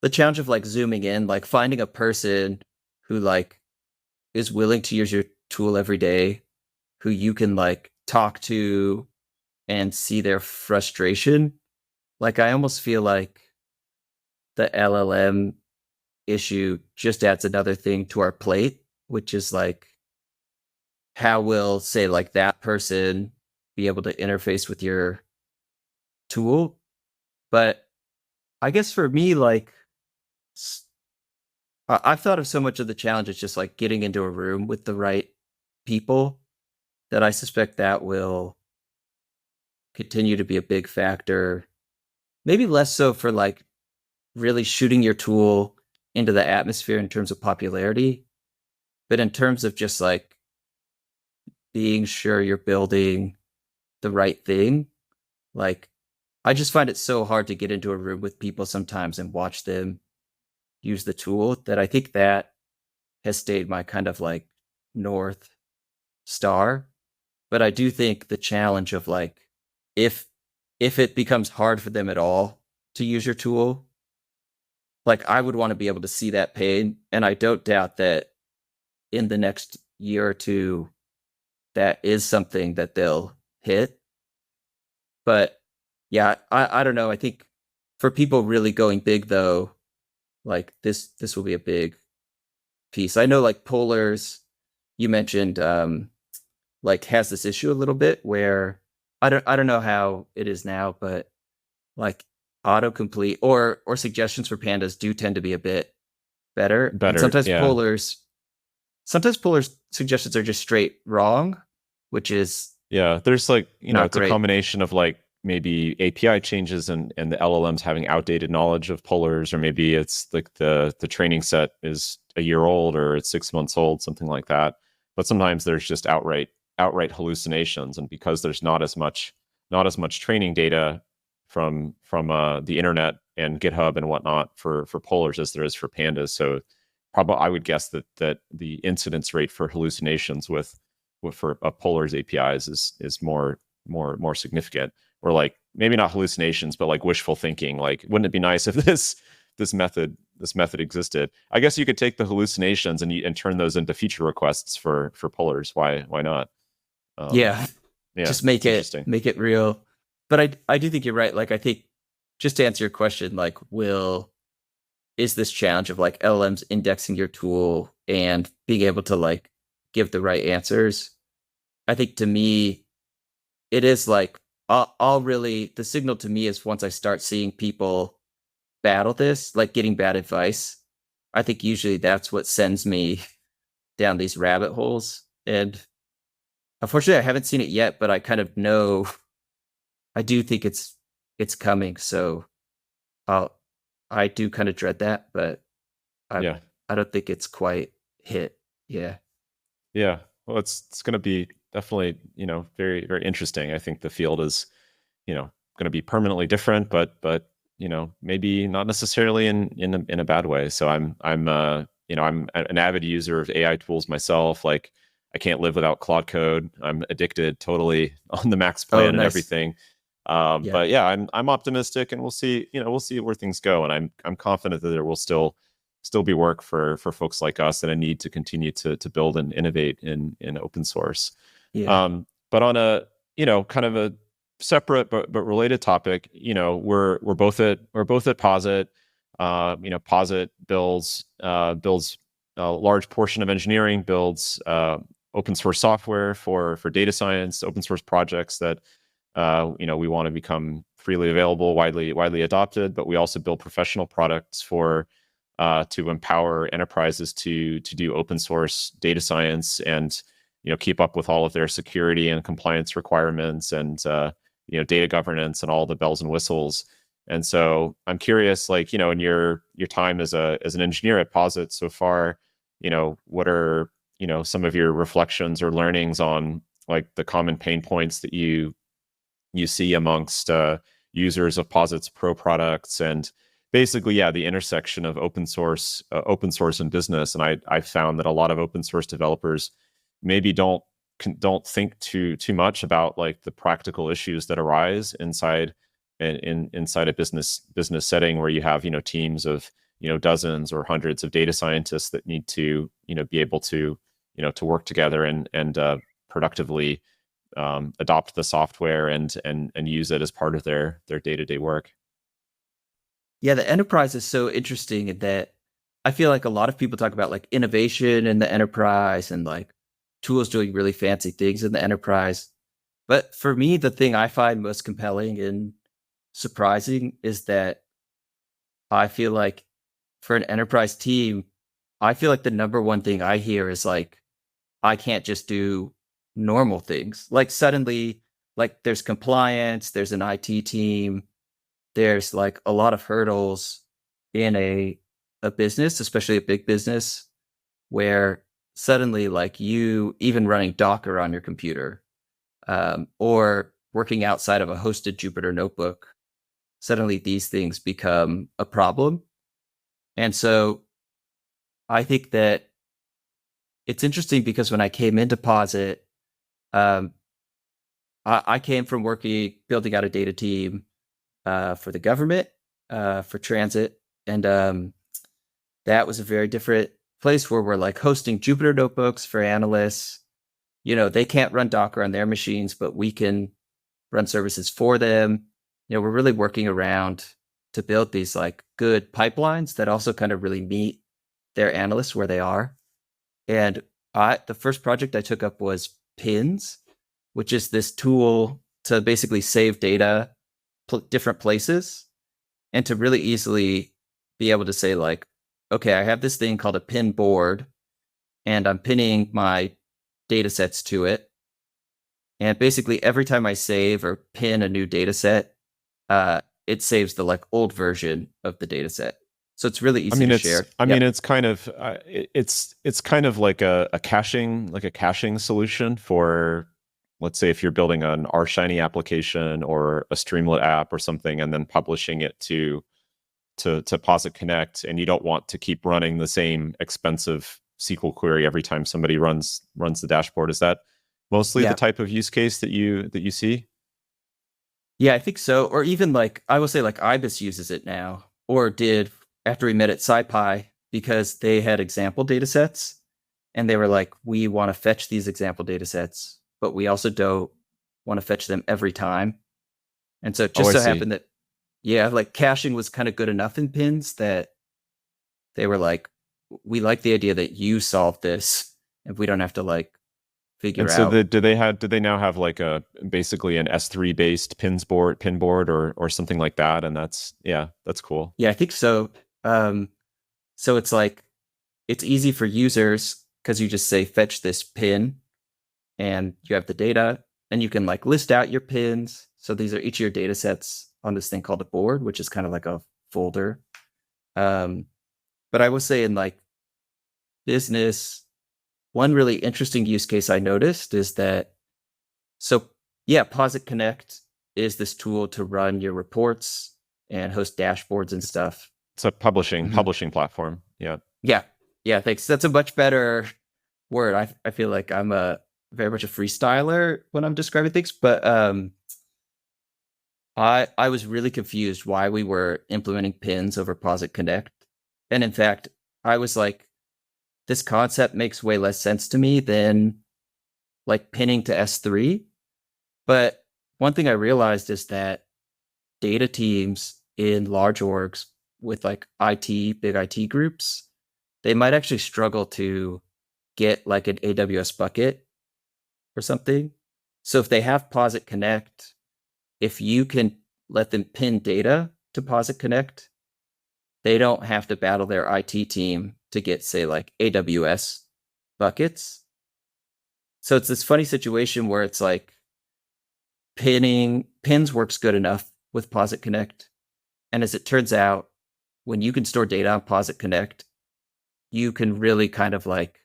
the challenge of like zooming in, like finding a person who like is willing to use your tool every day, who you can like talk to and see their frustration. Like I almost feel like the LLM issue just adds another thing to our plate, which is like how will say like that person be able to interface with your tool. But I guess for me, like I've thought of so much of the challenge as just like getting into a room with the right people that I suspect that will continue to be a big factor. Maybe less so for like really shooting your tool into the atmosphere in terms of popularity, but in terms of just like being sure you're building the right thing. Like, I just find it so hard to get into a room with people sometimes and watch them use the tool that I think that has stayed my kind of like North Star. But I do think the challenge of like, if if it becomes hard for them at all to use your tool, like I would want to be able to see that pain. And I don't doubt that in the next year or two, that is something that they'll hit. But yeah, I don't know. I think for people really going big though, like this will be a big piece. I know like Polars, you mentioned like has this issue a little bit where I don't know how it is now, but like autocomplete or suggestions for pandas do tend to be a bit better. And Better, yeah. sometimes Polars suggestions are just straight wrong, which is Yeah, there's like, not it's a great. combination of like maybe API changes and the LLMs having outdated knowledge of polars, or maybe it's like the training set is a year old or it's 6 months old, something like that. But sometimes there's just outright hallucinations, and because there's not as much training data from the internet and GitHub and whatnot for polars as there is for pandas, so probably I would guess that the incidence rate for hallucinations for Polar's APIs is more significant, or like maybe not hallucinations, but like wishful thinking. Like, wouldn't it be nice if this method existed? I guess you could take the hallucinations and turn those into feature requests for Polars. Why not? Um, Yeah, yeah, just it's interesting. make it real. But I do think you're right. Like I think just to answer your question, like is this challenge of like LLMs indexing your tool and being able to like give the right answers? I think to me, it is like I'll really the signal to me is once I start seeing people battle this, like getting bad advice. I think usually that's what sends me down these rabbit holes. And unfortunately, I haven't seen it yet, but I kind of know I do think it's coming. So I'll I do kind of dread that, but I Yeah, I don't think it's quite hit. Yeah. yeah. Well, it's going to be definitely very very interesting. I think the field is going to be permanently different, but maybe not necessarily in a bad way. So I'm an avid user of AI tools myself. Like, I can't live without Claude Code. I'm addicted totally on the Max Oh, plan and nice. everything. Yeah. But yeah, I'm optimistic, and we'll see where things go, and I'm confident that there will still be work for folks like us and a need to continue to build and innovate in open source. Yeah. But on a kind of a separate but related topic, we're both at Posit. Posit builds a large portion of engineering, builds open source software for data science, open source projects that we want to become freely available, widely adopted. But we also build professional products to empower enterprises to do open source data science and keep up with all of their security and compliance requirements and data governance and all the bells and whistles. And so I'm curious, like, in your time as an engineer at Posit so far, what are some of your reflections or learnings on like the common pain points that you see amongst users of Posit's Pro products, and basically, yeah, the intersection of open source and business. And I found that a lot of open source developers maybe don't think too much about like the practical issues that arise inside a business setting where you have teams of dozens or hundreds of data scientists that need to be able to work together and productively adopt the software and use it as part of their day-to-day work. Yeah, the enterprise is so interesting in that I feel like a lot of people talk about like innovation in the enterprise and like tools doing really fancy things in the enterprise. But for me, the thing I find most compelling and surprising is that I feel like for an enterprise team, I feel like the number one thing I hear is like, I can't just do normal things. Like suddenly, like there's compliance, there's an IT team, there's like a lot of hurdles in a business, especially a big business, where suddenly like you even running Docker on your computer, or working outside of a hosted Jupyter notebook, suddenly these things become a problem. And so I think that it's interesting because when I came into Posit, um, I came from working building out a data team for the government, for transit, and that was a very different place where we're like hosting Jupyter notebooks for analysts. They can't run Docker on their machines, but we can run services for them. We're really working around to build these like good pipelines that also kind of really meet their analysts where they are. And the first project I took up was Pins, which is this tool to basically save data different places. and to really easily be able to say like, okay, I have this thing called a pin board, and I'm pinning my data sets to it. And basically every time I save or pin a new data set, it saves the like old version of the data set. So it's really I easy mean, to it's share. I mean, Yep. it's kind of it's kind of like a caching solution for, let's say, if you're building an rshiny application or a Streamlit app or something, and then publishing it to Posit Connect, and you don't want to keep running the same expensive SQL query every time somebody runs the dashboard. Is that mostly the Yeah. type of use case that you see? Yeah, I think so. Or even like I will say like IBIS uses it now, or did after we met at SciPy, because they had example data sets and they were like, we want to fetch these example data sets, but we also don't want to fetch them every time. And so it Oh, just I so see. happened that, yeah, like caching was kind of good enough in pins that they were like, we like the idea that you solve this and we don't have to like And figure so out. do they now have like a basically an S3 based pin board or something like that? And that's cool. Yeah, I think so. Um, so it's like, it's easy for users because you just say fetch this pin and you have the data and you can like list out your pins. So these are each of your data sets on this thing called a board, which is kind of like a folder. Um, but I will say in like business, one really interesting use case I noticed is that, so yeah, Posit Connect is this tool to run your reports and host dashboards and It's stuff. it's a Mhm. publishing platform. Yeah. Yeah. Yeah. Thanks. That's a much better word. I feel like I'm a very much a freestyler when I'm describing things, but I was really confused why we were implementing pins over Posit Connect. And in fact, I was like, this concept makes way less sense to me than like pinning to S3. But one thing I realized is that data teams in large orgs with like big IT groups, they might actually struggle to get like an AWS bucket or something. So if they have Posit Connect, if you can let them pin data to Posit Connect, they don't have to battle their IT team to get, say, like AWS buckets. So it's this funny situation where it's like pins works good enough with Posit Connect. And as it turns out, when you can store data on Posit Connect, you can really kind of like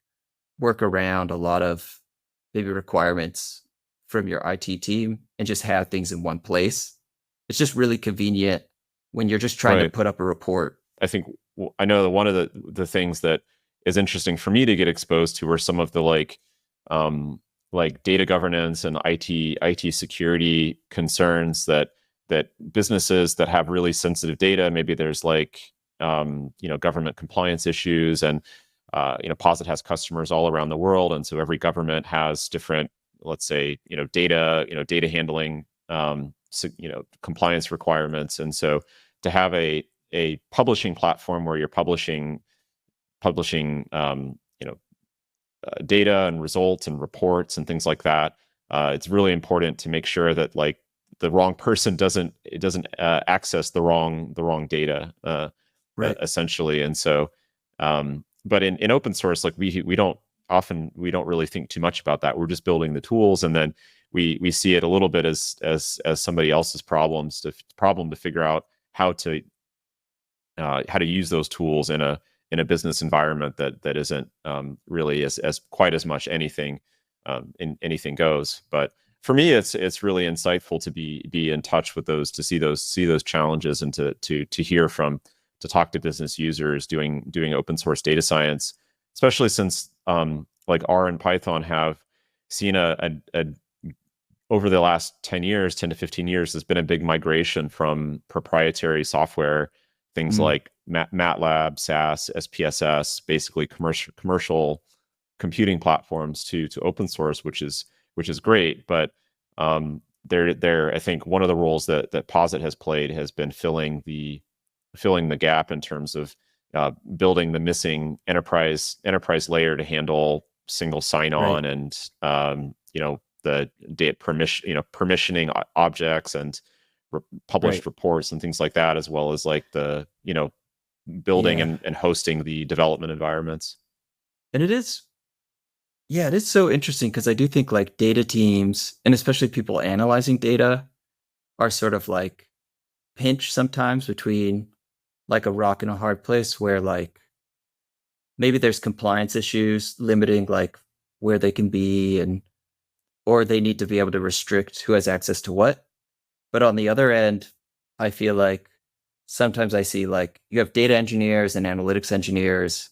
work around a lot of maybe requirements from your IT team and just have things in one place. It's just really convenient when you're just trying to Right. put up a report. I think I know that one of the things that is interesting for me to get exposed to are some of the like data governance and IT security concerns that businesses that have really sensitive data, maybe there's like government compliance issues, and Posit has customers all around the world, and so every government has different, let's say, data handling, compliance requirements. And so to have a publishing platform where you're publishing data and results and reports and things like that, it's really important to make sure that like the wrong person doesn't access the wrong data, Right. essentially. And so but in open source, like we don't really think too much about that. We're just building the tools, and then we see it a little bit as somebody else's problem to figure out how to use those tools in a business environment that isn't really as quite as much anything, in anything goes. But for me, it's really insightful to be in touch with those, to see those challenges, and to talk to business users doing open source data science, especially since like R and Python have seen a over the last 10 years, 10 to 15 years, there's been a big migration from proprietary software, things Mm, like MATLAB, SAS, SPSS, basically commercial computing platforms, to open source, which is great. But there, I think one of the roles that Posit has played has been filling the gap in terms of building the missing enterprise layer to handle single right. sign-on, and the data permissioning objects, and published Right. reports and things like that, as well as like the, building Yeah. and hosting the development environments. And it is, yeah, it is so interesting because I do think like data teams and especially people analyzing data are sort of like pinched sometimes between like a rock and a hard place where like maybe there's compliance issues limiting like where they can be and or they need to be able to restrict who has access to what. But on the other end, I feel like sometimes I see like you have data engineers and analytics engineers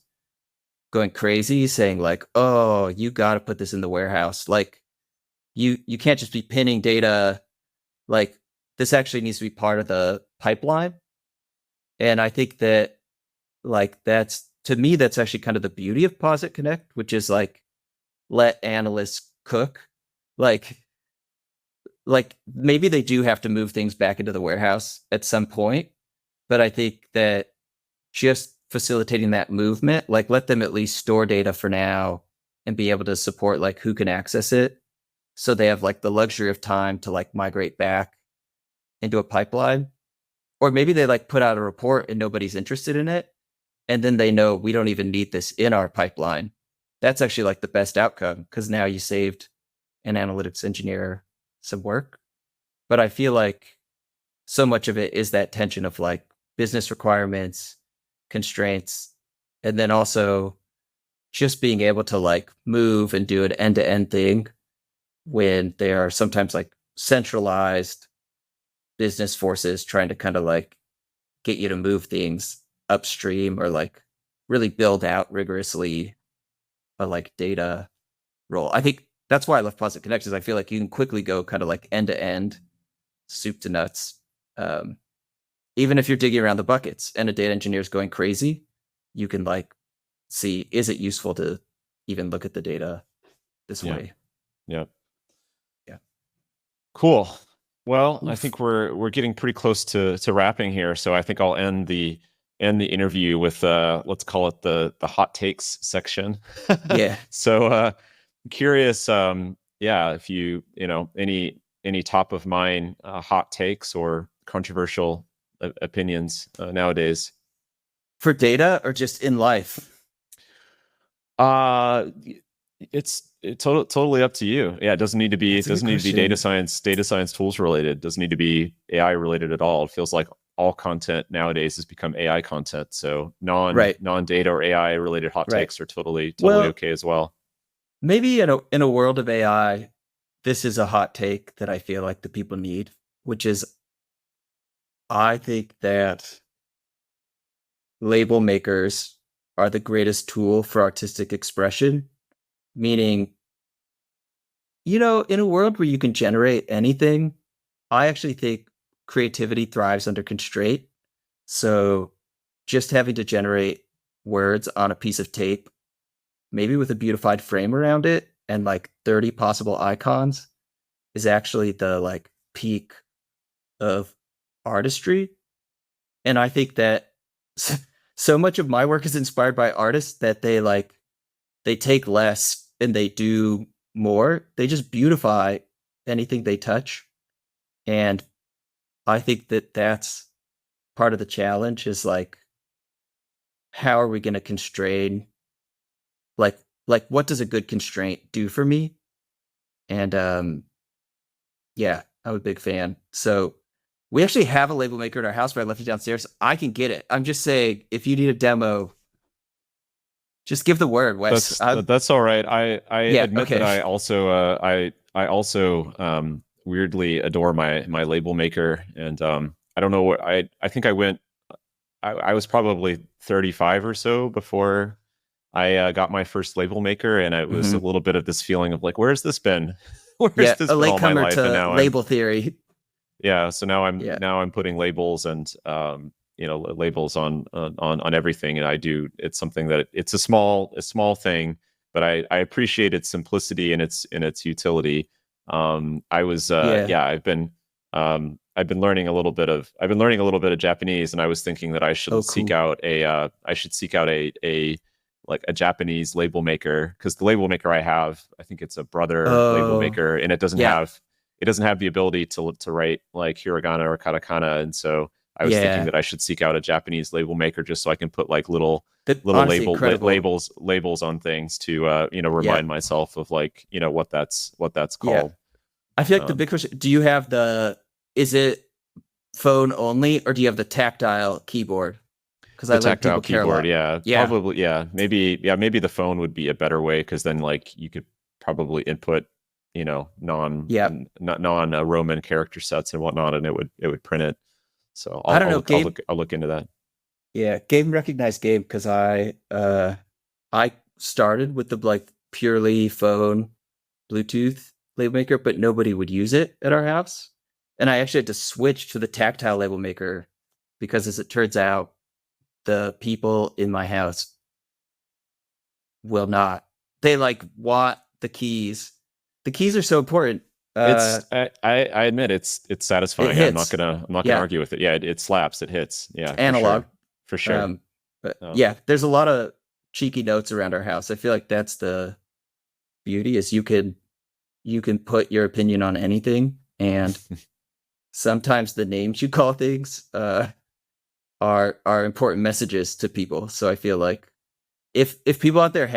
going crazy saying like, "Oh, you got to put this in the warehouse." Like you can't just be pinning data like this actually needs to be part of the pipeline. And I think that like that's to me that's actually kind of the beauty of Posit Connect, which is like let analysts cook. Like like maybe they do have to move things back into the warehouse at some point, but I think that just facilitating that movement, like let them at least store data for now and be able to support like who can access it so they have like the luxury of time to like migrate back into a pipeline. Or maybe they like put out a report and nobody's interested in it and then they know we don't even need this in our pipeline. That's actually like the best outcome because now you saved an analytics engineer some work. But I feel like so much of it is that tension of like business requirements, constraints, and then also just being able to like move and do an end-to-end thing when there are sometimes like centralized business forces trying to kind of like get you to move things upstream or like really build out rigorously a like data role. I think that's why I love Posit Connections. I feel like you can quickly go kind of like end to end, soup to nuts. Um, Even if you're digging around the buckets and a data engineer is going crazy, you can like see is it useful to even look at the data this Yeah. way? Yeah. Yeah. Cool. Well, I Oof. think we're getting pretty close to wrapping here, so I think I'll end the interview with let's call it the hot takes section. Yeah. So curious, yeah, if any top of mind hot takes or controversial opinions nowadays. For data or just in life? Uh it's totally up to you. Yeah, it doesn't need to be That's a good data question. science tools related. It doesn't need to be AI related at all. It feels like all content nowadays has become AI content. So Right. non data or AI related hot Right. takes are totally Well, okay as well. maybe in a world of AI, this is a hot take that I feel like the people need, which is I think that label makers are the greatest tool for artistic expression, meaning, in a world where you can generate anything, I actually think creativity thrives under constraint. So just having to generate words on a piece of tape, maybe with a beautified frame around it and like 30 possible icons is actually the like peak of artistry. And I think that so much of my work is inspired by artists that they take less and they do more. They just beautify anything they touch. And I think that that's part of the challenge is like, how are we going to constrain? Like what does a good constraint do for me? And yeah, I'm a big fan. So we actually have a label maker in our house, but I left it downstairs. I can get it. I'm just saying, if you need a demo, just give the word, Wes. That's all right. I Yeah, admit that okay. I also weirdly adore my label maker, and I don't know what I think I was probably 35 or so before I got my first label maker, and it was a Hmm. little bit of this feeling of like, where's this been? Where's Yeah, this a been all my latecomer life? And to now I'm label theory. yeah. So Yeah. now I'm putting labels and labels on everything, and I do. It's something that it's a small thing, but I appreciate its simplicity and its utility. I was Yeah. yeah, I've been learning a little bit of Japanese, and I was thinking that Oh, cool. I should seek out a like a Japanese label maker, because the label maker I have, I think it's a Brother label Oh, maker, and it doesn't yeah. have it doesn't have the ability to write like hiragana or katakana, and so I was thinking that I should seek out a Japanese label maker just so I can put like little honestly, labels on things to remind myself of like what that's called. I feel like the big question: do you have is it phone only, or do you have the tactile keyboard? Because the tactile keyboard, probably, maybe the phone would be a better way, because then like you could probably input non Roman character sets and whatnot, and it would print it. So I don't know. I'll look into that. Yeah, game recognized game, because I started with the like purely phone Bluetooth label maker, but nobody would use it at our house, and I actually had to switch to the tactile label maker because, as it turns out, the people in my house will not. They like want the keys. The keys are so important. I admit it's satisfying. I'm not gonna argue with it. Yeah, it slaps. It hits. Yeah, analog for sure. But yeah, there's a lot of cheeky notes around our house. I feel like that's the beauty, is you can put your opinion on anything, and sometimes the names you call things are important messages to people. So I feel like if people out there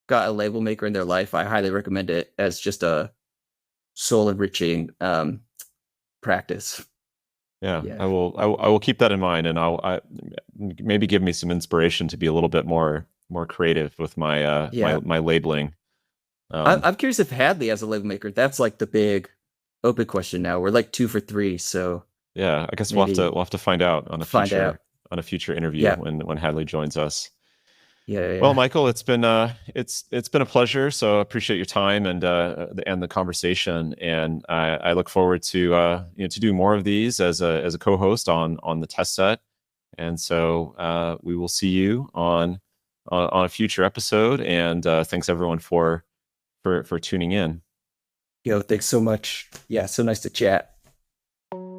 got a label maker in their life, I highly recommend it as just a soul enriching practice. Yeah, I will keep that in mind, and I maybe give me some inspiration to be a little bit more creative with my my labeling. I'm curious if Hadley has a label maker. That's like the big open question now. We're like 2 for 3, so yeah, I guess we'll have to find out on a future interview when Hadley joins us. Yeah. Well, Michael, it's been a pleasure. So I appreciate your time and the conversation, and I look forward to to do more of these as a co-host on the test set. And so we will see you on a future episode. And thanks everyone for tuning in. Yo, thanks so much. Yeah, so nice to chat.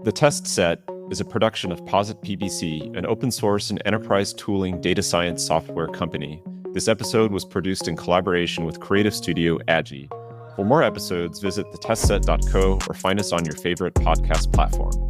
The Test Set is a production of Posit PBC, an open source and enterprise tooling data science software company. This episode was produced in collaboration with creative studio Agi. For more episodes, visit thetestset.co or find us on your favorite podcast platform.